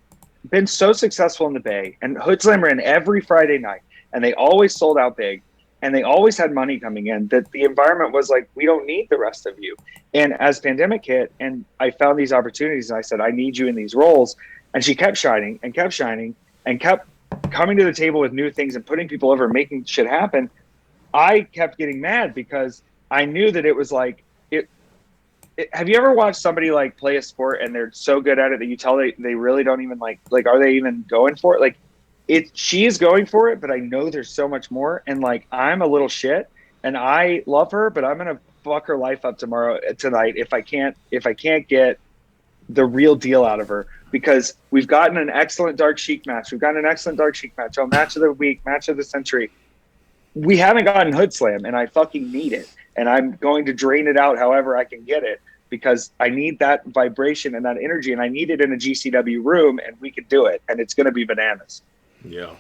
been so successful in the Bay, and Hood Slam ran every Friday night, and they always sold out big, and they always had money coming in, that the environment was like, we don't need the rest of you. And as pandemic hit, and I found these opportunities, and I said, I need you in these roles. And she kept shining and kept shining and kept coming to the table with new things and putting people over and making shit happen. I kept getting mad because I knew that it was like, have you ever watched somebody like play a sport and they're so good at it that you tell they really don't even like, are they even going for it? Like she is going for it, but I know there's so much more. And like, I'm a little shit and I love her, but I'm going to fuck her life up tonight if I can't get the real deal out of her, because we've gotten an excellent Dark Sheik match. We've gotten an excellent Dark Sheik match. Oh, match of the week, match of the century. We haven't gotten Hood Slam, and I fucking need it. And I'm going to drain it out however I can get it, because I need that vibration and that energy, and I need it in a GCW room, and we could do it, and it's going to be bananas. Yeah.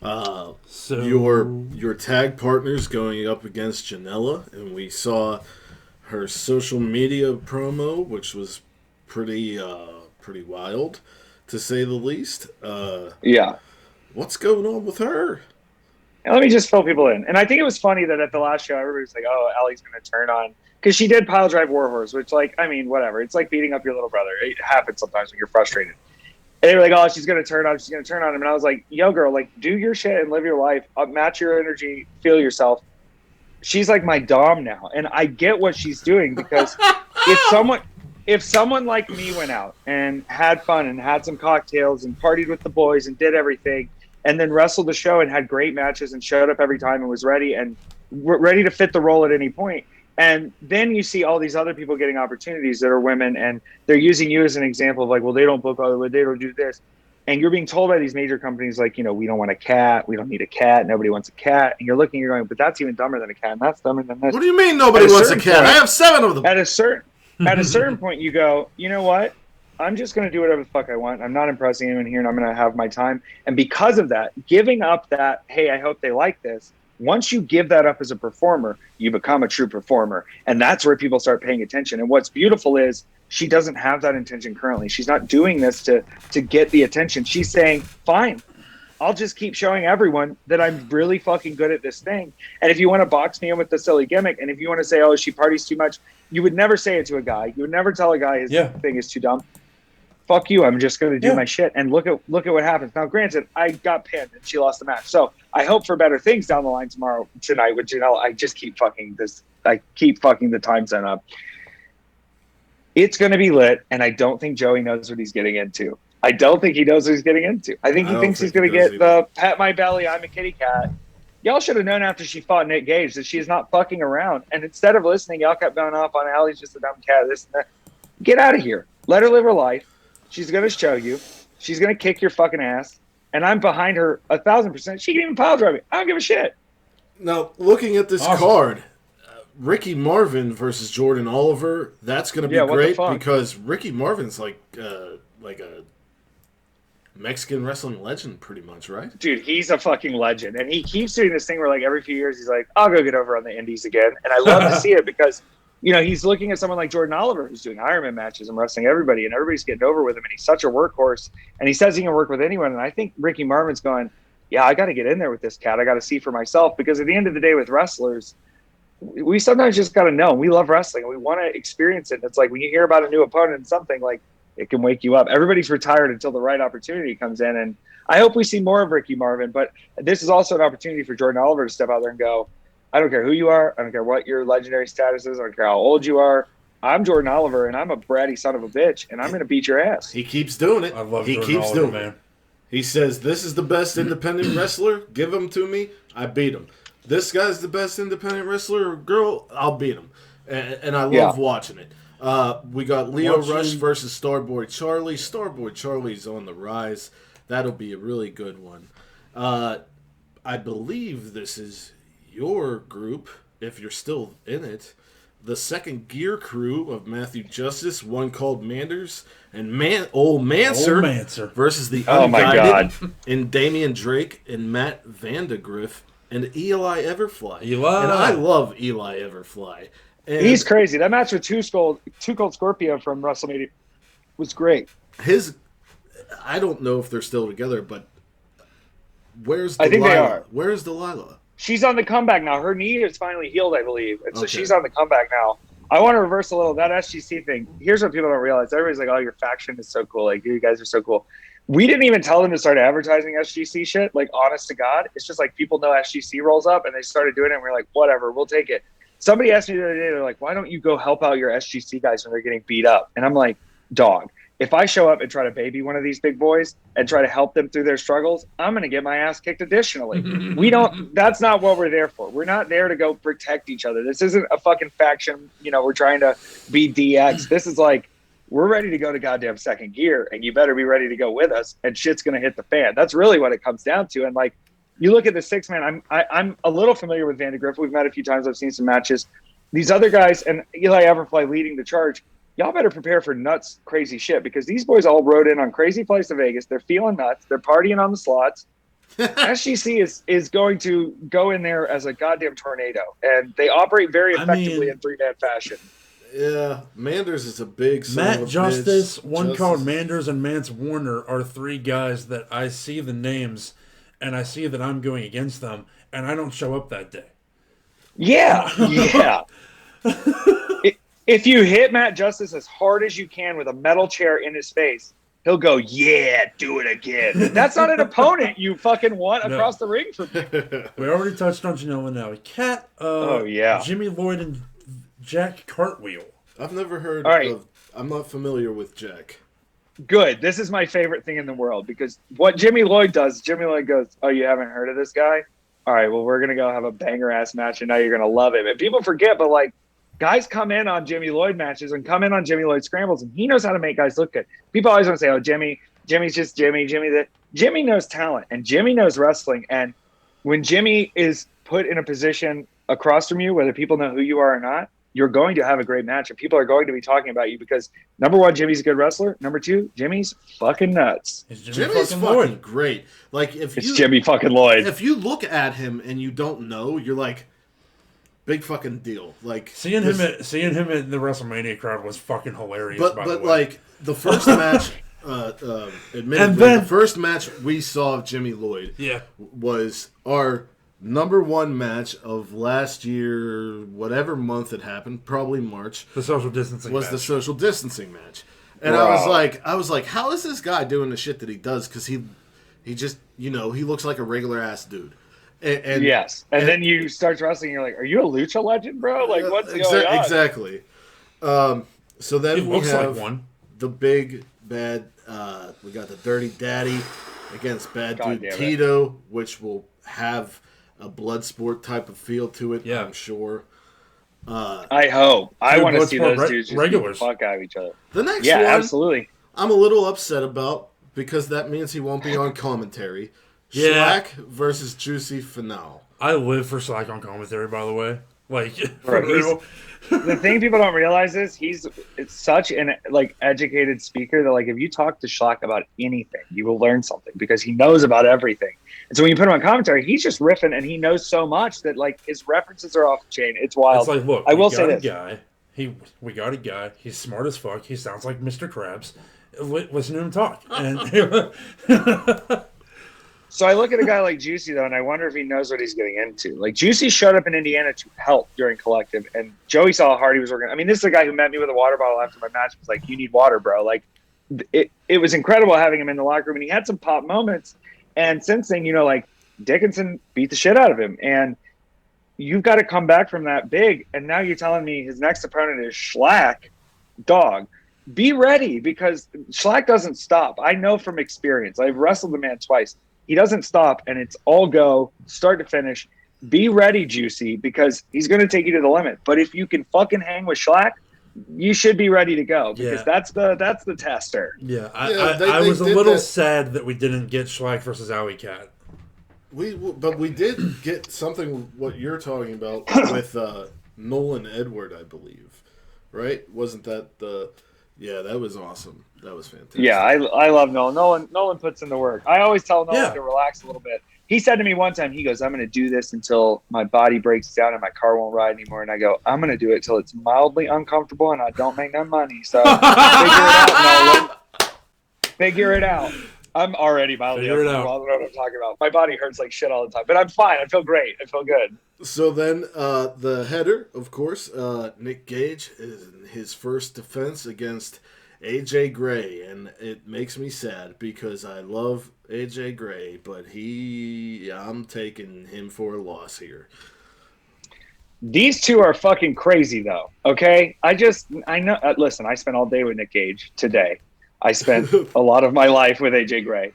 So your tag partner's going up against Janela, and we saw her social media promo, which was pretty wild, to say the least. Yeah. What's going on with her? And let me just fill people in. And I think it was funny that at the last show, everybody was like, oh, Allie's going to turn on. Because she did pile drive Warhorse, which, like, I mean, whatever. It's like beating up your little brother. It happens sometimes when you're frustrated. And they were like, oh, she's going to turn on. She's going to turn on him. And I was like, yo, girl, like, do your shit and live your life. Match your energy. Feel yourself. She's like my dom now. And I get what she's doing, because if someone like me went out and had fun and had some cocktails and partied with the boys and did everything, and then wrestled the show and had great matches and showed up every time and was ready to fit the role at any point. And then you see all these other people getting opportunities that are women, and they're using you as an example of like, well, they don't book all the way, they don't do this. And you're being told by these major companies, like, we don't want a cat. We don't need a cat. Nobody wants a cat. And you're looking, you're going, but that's even dumber than a cat. And that's dumber than this. What do you mean nobody wants a cat? Point, I have 7 of them. At a certain point, you go, you know what? I'm just going to do whatever the fuck I want. I'm not impressing anyone here, and I'm going to have my time. And because of that, giving up that, hey, I hope they like this, once you give that up as a performer, you become a true performer. And that's where people start paying attention. And what's beautiful is she doesn't have that intention currently. She's not doing this to get the attention. She's saying, fine, I'll just keep showing everyone that I'm really fucking good at this thing. And if you want to box me in with the silly gimmick, and if you want to say, oh, she parties too much, you would never say it to a guy. You would never tell a guy his thing is too dumb. Fuck you. I'm just going to do my shit. And look at what happens. Now, granted, I got pinned and she lost the match. So I hope for better things down the line tonight with Janelle. I just keep fucking this. I keep fucking the time zone up. It's going to be lit. And I don't think Joey knows what he's getting into. I don't think he knows what he's getting into. I think he thinks he's going to get the pat my belly, I'm a kitty cat. Y'all should have known after she fought Nick Gage that she's not fucking around. And instead of listening, y'all kept going off on Allie's just a dumb cat, this and that. Get out of here. Let her live her life. She's going to show you. She's going to kick your fucking ass. And I'm behind her 1,000%. She can even pile drive me. I don't give a shit. Now, looking at this card, Ricky Marvin versus Jordan Oliver, that's going to be great because Ricky Marvin's like a Mexican wrestling legend pretty much, right? Dude, he's a fucking legend. And he keeps doing this thing where like every few years he's like, I'll go get over on the indies again. And I love to see it because he's looking at someone like Jordan Oliver who's doing Ironman matches and wrestling everybody, and everybody's getting over with him, and he's such a workhorse, and he says he can work with anyone. And I think Ricky Marvin's going, yeah, I got to get in there with this cat. I got to see for myself, because at the end of the day with wrestlers, we sometimes just got to know. We love wrestling, and we want to experience it. And it's like when you hear about a new opponent and something, like it can wake you up. Everybody's retired until the right opportunity comes in, and I hope we see more of Ricky Marvin. But this is also an opportunity for Jordan Oliver to step out there and go, I don't care who you are. I don't care what your legendary status is. I don't care how old you are. I'm Jordan Oliver, and I'm a bratty son of a bitch, and I'm going to beat your ass. He keeps doing it. I love he Jordan keeps Oliver, doing man. it. He says, this is the best independent wrestler. Give him to me. I beat him. This guy's the best independent wrestler or girl. I'll beat him. And I love watching it. We got Leo Rush versus Starboy Charlie. Starboy Charlie's on the rise. That'll be a really good one. I believe this is your group, if you're still in it, the second gear crew of Matthew Justice, one called Manders, and Manser versus the Unguided, and Damian Drake and Matt Vandegrift and Eli Everfly. And I love Eli Everfly. And he's crazy. That match with Two Cold Scorpio from WrestleMania was great. I don't know if they're still together, but where's Delilah? I think they are. Where's Delilah? She's on the comeback now. Her knee is finally healed, I believe. And so she's on the comeback now. I want to reverse a little that SGC thing. Here's what people don't realize. Everybody's like, oh, your faction is so cool. Like, you guys are so cool. We didn't even tell them to start advertising SGC shit. Like, honest to God. It's just like people know SGC rolls up, and they started doing it, and we're like, whatever, we'll take it. Somebody asked me the other day, they're like, why don't you go help out your SGC guys when they're getting beat up? And I'm like, dog, if I show up and try to baby one of these big boys and try to help them through their struggles, I'm going to get my ass kicked additionally. That's not what we're there for. We're not there to go protect each other. This isn't a fucking faction. We're trying to be DX. This is like, we're ready to go to goddamn second gear, and you better be ready to go with us, and shit's going to hit the fan. That's really what it comes down to. And like, you look at the 6-man, I'm a little familiar with Vandegrift. We've met a few times. I've seen some matches. These other guys, and Eli Everfly leading the charge, y'all better prepare for nuts, crazy shit, because these boys all rode in on crazy flights to Vegas. They're feeling nuts. They're partying on the slots. SGC is going to go in there as a goddamn tornado, and they operate very effectively in three-man fashion. Yeah, Manders is a big son Matt of a Justice, bitch. one called Manders, and Mance Warner are three guys that I see the names, and I see that I'm going against them, and I don't show up that day. Yeah. If you hit Matt Justice as hard as you can with a metal chair in his face, he'll go, yeah, do it again. That's not an opponent you fucking want across the ring from me. We already touched on Janelle Now. Cat, Jimmy Lloyd and Jack Cartwheel. I've never heard of... I'm not familiar with Jack. Good. This is my favorite thing in the world, because what Jimmy Lloyd does, Jimmy Lloyd goes, oh, you haven't heard of this guy? All right, well, we're going to go have a banger-ass match, and now you're going to love him. And people forget, but, like, guys come in on Jimmy Lloyd matches and come in on Jimmy Lloyd scrambles, and he knows how to make guys look good. People always want to say, oh, Jimmy's just Jimmy. Jimmy knows talent, and Jimmy knows wrestling. And when Jimmy is put in a position across from you, whether people know who you are or not, you're going to have a great match, and people are going to be talking about you because, number one, Jimmy's a good wrestler. Number two, Jimmy's fucking nuts. Jimmy's fucking great. Like, it's Jimmy fucking Lloyd. If you look at him and you don't know, you're like, big fucking deal. Like, seeing him in the WrestleMania crowd was fucking hilarious. But like the first match, admittedly, the first match we saw of Jimmy Lloyd Yeah. was our number one match of last year, whatever month it happened, probably March. The social distancing was match. the social distancing match. And Wow. I was like, how is this guy doing the shit that he does? Because he just, he looks like a regular ass dude. And yes. And then you start wrestling, you're like, are you a lucha legend, bro? Like, what's going on? Exactly. So then He we looks have like one. the big bad. We got the Dirty Daddy against Bad God Dude damn it. Tito, which will have a bloodsport type of feel to it. Yeah. I'm sure. I hope. I want to see Bloodsport those dudes just beat the regulars. fuck out of each other. The next Yeah, one, absolutely. I'm a little upset about because that means he won't be on commentary. Yeah. Slack versus Juicy Finale. I live for Slack on commentary, by the way. Like, Bro, for real. The thing people don't realize is it's such an educated speaker that if you talk to Schlack about anything, you will learn something because he knows about everything. And so when you put him on commentary, he's just riffing and he knows so much that his references are off the chain. It's wild. It's like, look, I will we say got a this. guy. We got a guy. He's smart as fuck. He sounds like Mr. Krabs. Listen to him talk. And So I look at a guy like Juicy though, and I wonder if he knows what he's getting into. Like Juicy showed up in Indiana to help during Collective, and Joey saw how hard he was working. I mean, this is a guy who met me with a water bottle after my match. Was like, "You need water, bro." Like, it was incredible having him in the locker room, and he had some pop moments. And since then, Dickinson beat the shit out of him, and you've got to come back from that big. And now you're telling me his next opponent is Schlack, dog. Be ready because Schlack doesn't stop. I know from experience. I've wrestled the man twice. He doesn't stop, and it's all go, start to finish. Be ready, Juicy, because he's going to take you to the limit. But if you can fucking hang with Schlack, you should be ready to go because that's the tester. yeah, They I was a did little that. sad that we didn't get Schlack versus Alley Cat. But we did get something what you're talking about with Nolan Edward, I believe, right? Wasn't that the? Yeah, that was awesome. That was fantastic. Yeah, I love Nolan. Nolan puts in the work. I always tell Nolan to relax a little bit. He said to me one time, he goes, "I'm going to do this until my body breaks down and my car won't ride anymore." And I go, "I'm going to do it till it's mildly uncomfortable and I don't make no money." So figure it out, Nolan. Figure it out. I'm already mildly uncomfortable. I don't know what I'm talking about. My body hurts like shit all the time, but I'm fine. I feel great. I feel good. So then the header, of course, Nick Gage, is in his first defense against AJ Gray, and it makes me sad because I love AJ Gray, but I'm taking him for a loss here. These two are fucking crazy, though. Okay, I know. Listen, I spent all day with Nick Gage today. I spent a lot of my life with AJ Gray.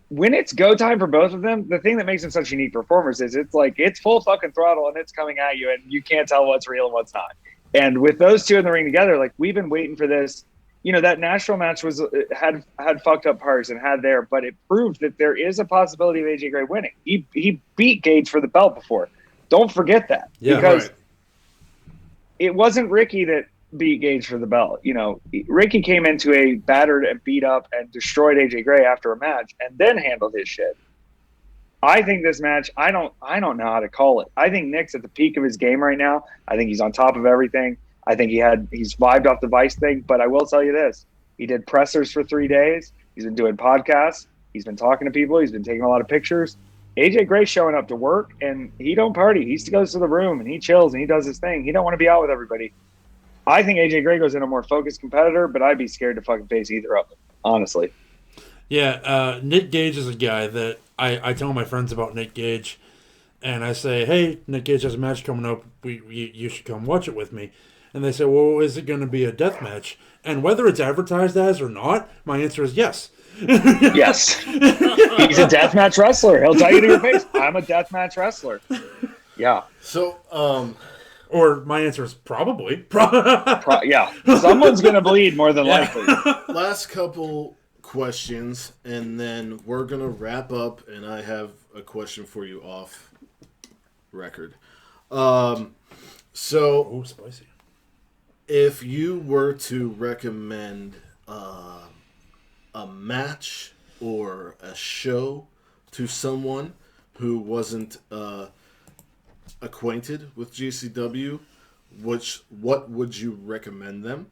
When it's go time for both of them, the thing that makes them such unique performers is it's full fucking throttle and it's coming at you, and you can't tell what's real and what's not. And with those two in the ring together, we've been waiting for this. That Nashville match had fucked up parts and but it proved that there is a possibility of AJ Gray winning. He beat Gage for the belt before. Don't forget that because it wasn't Ricky that beat Gage for the belt. Ricky came into a battered and beat up and destroyed AJ Gray after a match and then handled his shit. I think this match, I don't know how to call it. I think Nick's at the peak of his game right now. I think he's on top of everything. I think he's vibed off the Vice thing, but I will tell you this. He did pressers for 3 days. He's been doing podcasts. He's been talking to people. He's been taking a lot of pictures. AJ Gray's showing up to work, and he don't party. He goes to the room, and he chills, and he does his thing. He don't want to be out with everybody. I think AJ Gray goes in a more focused competitor, but I'd be scared to fucking face either of them, honestly. Yeah, Nick Gage is a guy that I tell my friends about Nick Gage, and I say, hey, Nick Gage has a match coming up. You should come watch it with me. And they say, well, is it going to be a death match? And whether it's advertised as or not, my answer is yes. Yes. He's a deathmatch wrestler. He'll tell you to your face, I'm a deathmatch wrestler. Yeah. So, or my answer is probably. Yeah. Someone's going to bleed more than likely. Last couple questions, and then we're going to wrap up, and I have a question for you off record. Oh, spicy. If you were to recommend a match or a show to someone who wasn't acquainted with GCW, what would you recommend them?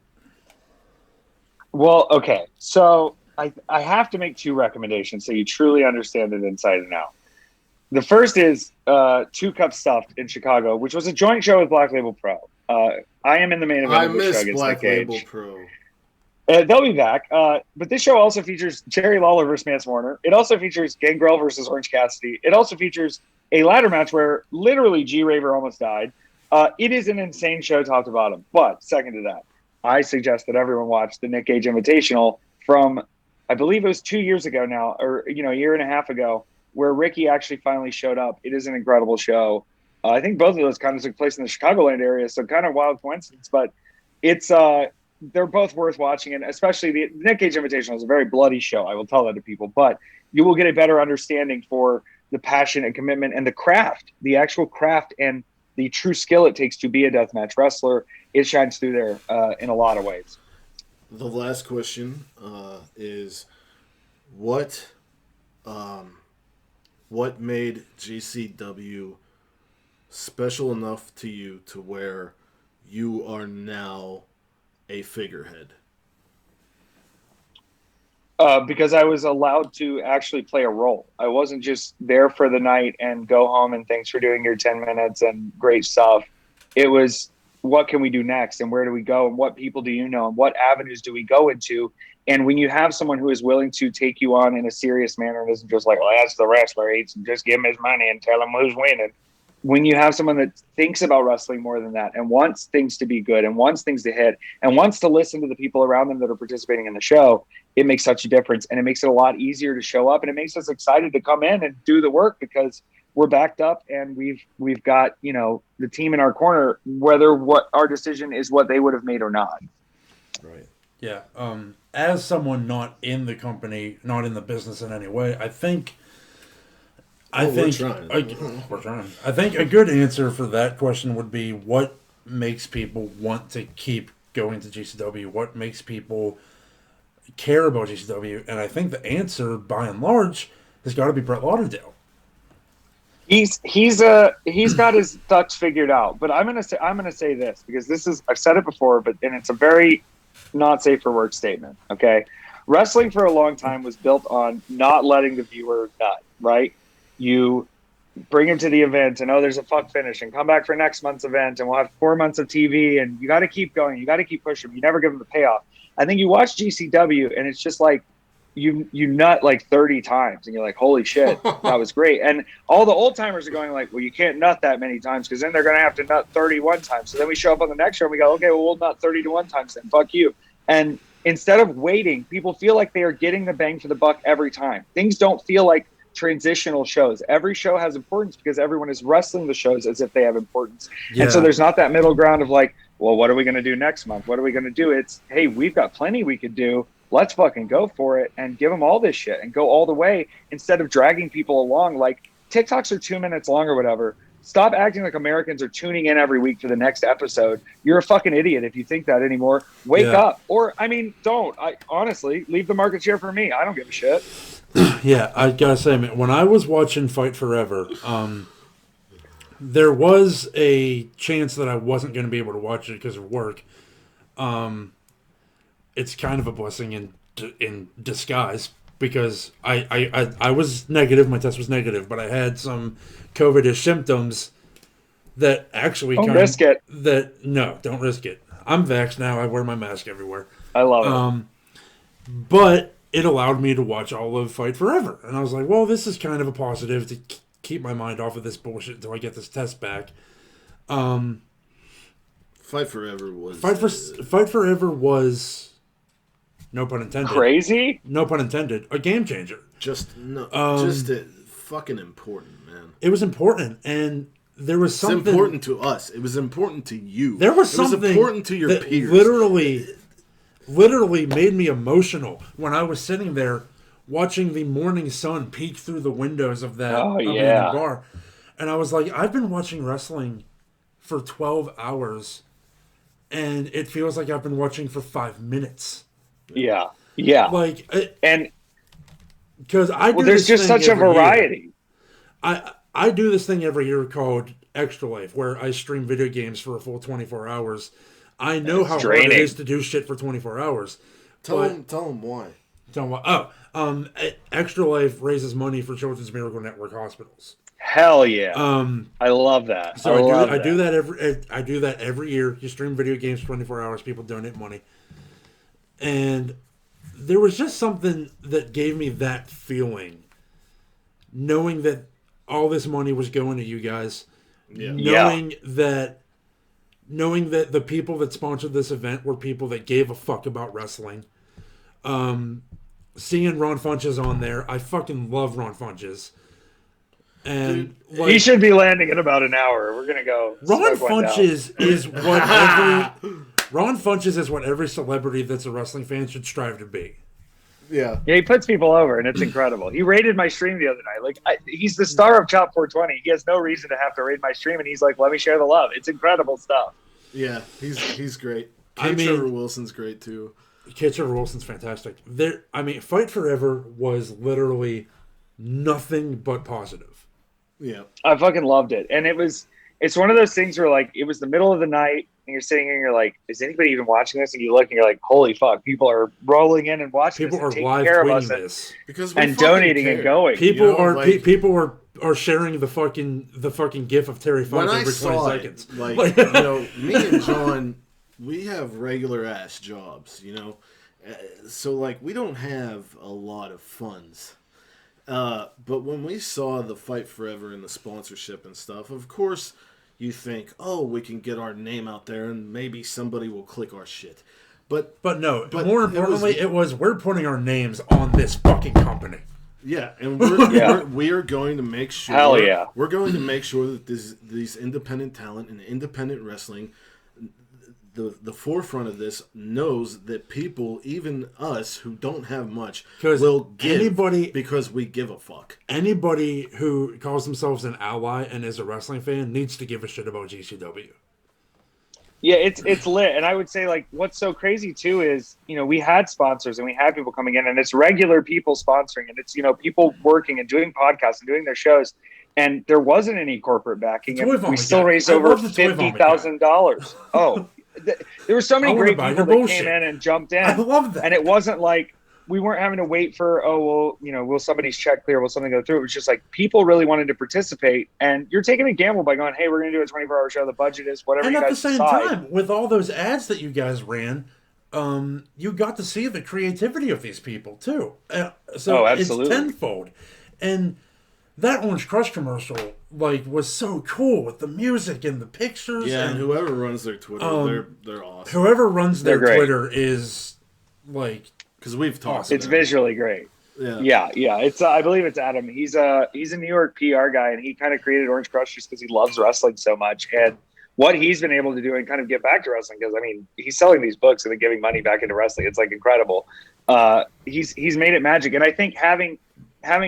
Well, okay. So I have to make two recommendations so you truly understand it inside and out. The first is Two Cup Stuffed in Chicago, which was a joint show with Black Label Pro. I am in the main event I of this show miss against Black Nick Label Gage. Pro. They'll be back. But this show also features Jerry Lawler versus Mance Warner. It also features Gangrel versus Orange Cassidy. It also features a ladder match where literally G Raver almost died. It is an insane show top to bottom. But second to that, I suggest that everyone watch the Nick Gage Invitational from, I believe it was 2 years ago now, or a year and a half ago, where Ricky actually finally showed up. It is an incredible show. I think both of those kind of took place in the Chicagoland area, so kind of wild coincidence. But it's they're both worth watching, and especially the Nick Gage Invitational is a very bloody show. I will tell that to people, but you will get a better understanding for the passion and commitment and the craft, the actual craft and the true skill it takes to be a deathmatch wrestler. It shines through there in a lot of ways. The last question is what made GCW special enough to you to where you are now a figurehead? Because I was allowed to actually play a role. I wasn't just there for the night and go home and thanks for doing your 10 minutes and great stuff. It was, what can we do next and where do we go and what people do you know and what avenues do we go into? And when you have someone who is willing to take you on in a serious manner and isn't just like, well, that's the wrestler, hates and just give him his money and tell him who's winning. When you have someone that thinks about wrestling more than that and wants things to be good and wants things to hit and wants to listen to the people around them that are participating in the show, it makes such a difference. And it makes it a lot easier to show up, and it makes us excited to come in and do the work because we're backed up and we've got, the team in our corner, whether what our decision is what they would have made or not. Right. Yeah. As someone not in the company, not in the business in any way, I think We're trying. we're trying. I think a good answer for that question would be what makes people want to keep going to GCW? What makes people care about GCW? And I think the answer, by and large, has got to be Brett Lauderdale. He's got his ducks figured out. But I'm gonna say this because this is, I've said it before, and it's a very not safe for work statement. Okay, wrestling for a long time was built on not letting the viewer nut. Right. You bring him to the event and, there's a fuck finish and come back for next month's event and we'll have 4 months of TV and you got to keep going. You got to keep pushing. You never give them the payoff. I think you watch GCW and it's just like you nut like 30 times and you're like, holy shit, that was great. And all the old timers are going like, well, you can't nut that many times because then they're going to have to nut 31 times. So then we show up on the next show and we go, okay, well, we'll nut 31 times then. Fuck you. And instead of waiting, people feel like they are getting the bang for the buck every time. Things don't feel like transitional shows. Every show has importance because everyone is wrestling the shows as if they have importance. Yeah. And so there's not that middle ground of like, well, what are we going to do next month? What are we going to do? It's, hey, we've got plenty we could do. Let's fucking go for it and give them all this shit and go all the way instead of dragging people along. Like TikToks are 2 minutes long or whatever. Stop acting like Americans are tuning in every week for the next episode. You're a fucking idiot if you think that anymore. Wake up. Or, don't. I honestly, leave the market share for me. I don't give a shit. Yeah, I gotta say, man, when I was watching Fight Forever, there was a chance that I wasn't going to be able to watch it because of work. It's kind of a blessing in disguise because I was negative. My test was negative, but I had some COVID-ish symptoms that actually don't risk it. No, don't risk it. I'm vaxxed now. I wear my mask everywhere. I love it. But it allowed me to watch all of Fight Forever. And I was like, well, this is kind of a positive to keep my mind off of this bullshit until I get this test back. Fight Forever was... Fight Forever was, no pun intended. Crazy? No pun intended. A game changer. Just fucking important, man. It was important. And there was something... It's important to us. It was important to you. There was something... It was important to your peers. Literally made me emotional when I was sitting there watching the morning sun peek through the windows of that abandoned bar. And I was like, I've been watching wrestling for 12 hours and it feels like I've been watching for 5 minutes. Yeah. Yeah. Like, and because there's just such a variety. I do this thing every year called Extra Life where I stream video games for a full 24 hours. I know how hard it is to do shit for 24 hours. Tell him why. Extra Life raises money for Children's Miracle Network hospitals. Hell yeah! I love that. So I do that every year. You stream video games 24 hours. People donate money, and there was just something that gave me that feeling, knowing that all this money was going to you guys, knowing that the people that sponsored this event were people that gave a fuck about wrestling. Seeing Ron Funches on there, I fucking love Ron Funches. And dude, he should be landing in about an hour. We're gonna go. Ron Funches is what every celebrity that's a wrestling fan should strive to be. Yeah, he puts people over, and it's incredible. He rated my stream the other night. Like, he's the star of Chop 420. He has no reason to have to rate my stream, and he's like, "Let me share the love." It's incredible stuff. Yeah, he's great. Trevor Wilson's great too. Trevor Wilson's fantastic. Fight Forever was literally nothing but positive. Yeah, I fucking loved it, and it's one of those things where, like, it was the middle of the night, and you're sitting here and you're like, is anybody even watching this? And you look and you're like, holy fuck, people are rolling in and watching people this and are live tweeting this and donating and going. People are sharing the fucking gif of Terry Funk every 20 seconds. Me and John, we have regular ass jobs, so like we don't have a lot of funds. But when we saw the Fight Forever and the sponsorship and stuff, of course you think, oh, we can get our name out there and maybe somebody will click our shit. But more importantly, we're putting our names on this fucking company. Yeah, and we're going to make sure. Hell yeah. We're going to make sure that these independent talent and independent wrestling, the forefront of this knows that people, even us who don't have much, will give because we give a fuck. Anybody who calls themselves an ally and is a wrestling fan needs to give a shit about GCW. Yeah, it's lit. And I would say, like, what's so crazy too is, we had sponsors and we had people coming in, and it's regular people sponsoring, and it's, people working and doing podcasts and doing their shows. And there wasn't any corporate backing, and we still raised over $50,000. Oh, there were so many great people that came in and jumped in. I love that. And it wasn't like we weren't having to wait for, will somebody's check clear? Will something go through? It was just like people really wanted to participate. And you're taking a gamble by going, hey, we're going to do a 24-hour show. The budget is whatever you guys decide. And at the same time, with all those ads that you guys ran, you got to see the creativity of these people too. So absolutely. It's tenfold. And that Orange Crush commercial, was so cool with the music and the pictures. Yeah, and whoever runs their Twitter, they're awesome. Whoever runs their Twitter is because we've talked. It's visually great. Yeah. It's I believe it's Adam. He's a New York PR guy, and he kind of created Orange Crush just because he loves wrestling so much, and what he's been able to do and kind of get back to wrestling, because he's selling these books and then giving money back into wrestling. It's incredible. He's made it magic, and I think having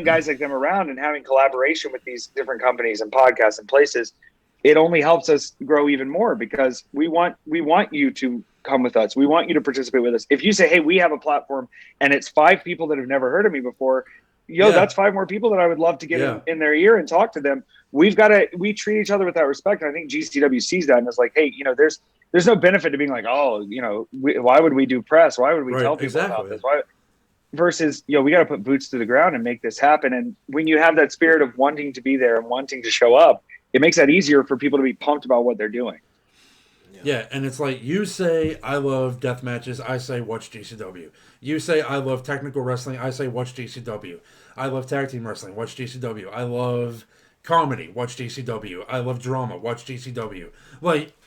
guys like them around and having collaboration with these different companies and podcasts and places, it only helps us grow even more, because we want you to come with us. We want you to participate with us. If you say, hey, we have a platform and it's 5 people that have never heard of me before, that's 5 more people that I would love to get in their ear and talk to them. We treat each other with that respect. And I think GCW sees that and is like, hey, there's no benefit to being like, why would we do press? Why would we tell people about this? Why? Versus, we got to put boots to the ground and make this happen. And when you have that spirit of wanting to be there and wanting to show up, it makes that easier for people to be pumped about what they're doing. Yeah, and it's like, you say, I love death matches, I say, watch GCW. You say, I love technical wrestling, I say, watch GCW. I love tag team wrestling, watch GCW. I love comedy, watch GCW. I love drama, watch GCW.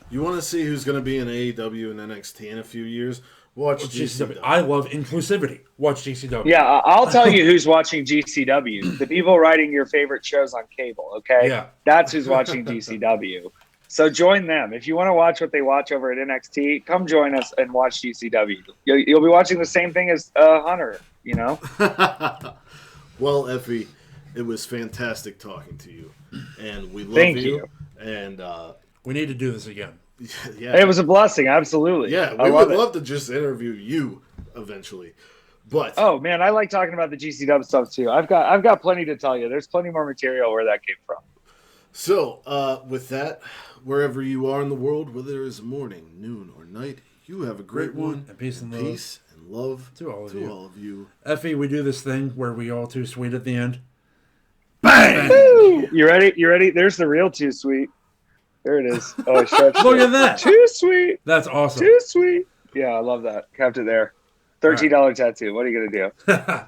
You want to see who's going to be in AEW and NXT in a few years? Watch GCW. I love inclusivity. Watch GCW. Yeah, I'll tell you who's watching GCW. The people writing your favorite shows on cable, okay? Yeah. That's who's watching GCW. So join them. If you want to watch what they watch over at NXT, come join us and watch GCW. You'll be watching the same thing as Hunter, Well, Effy, it was fantastic talking to you. And we love you. And we need to do this again. Yeah. It was a blessing, absolutely. Yeah, we would love to just interview you eventually. But oh man, I like talking about the GCW stuff too. I've got plenty to tell you. There's plenty more material where that came from. So, with that, wherever you are in the world, whether it is morning, noon, or night, you have a great one. And peace and love. love to all of you. Effy, we do this thing where we all too sweet at the end. Bang! You ready? You ready? There's the real too sweet. There it is. Oh, look at that. Too sweet. That's awesome. Too sweet. Yeah, I love that. Kept it there. $13 tattoo. What are you going to do?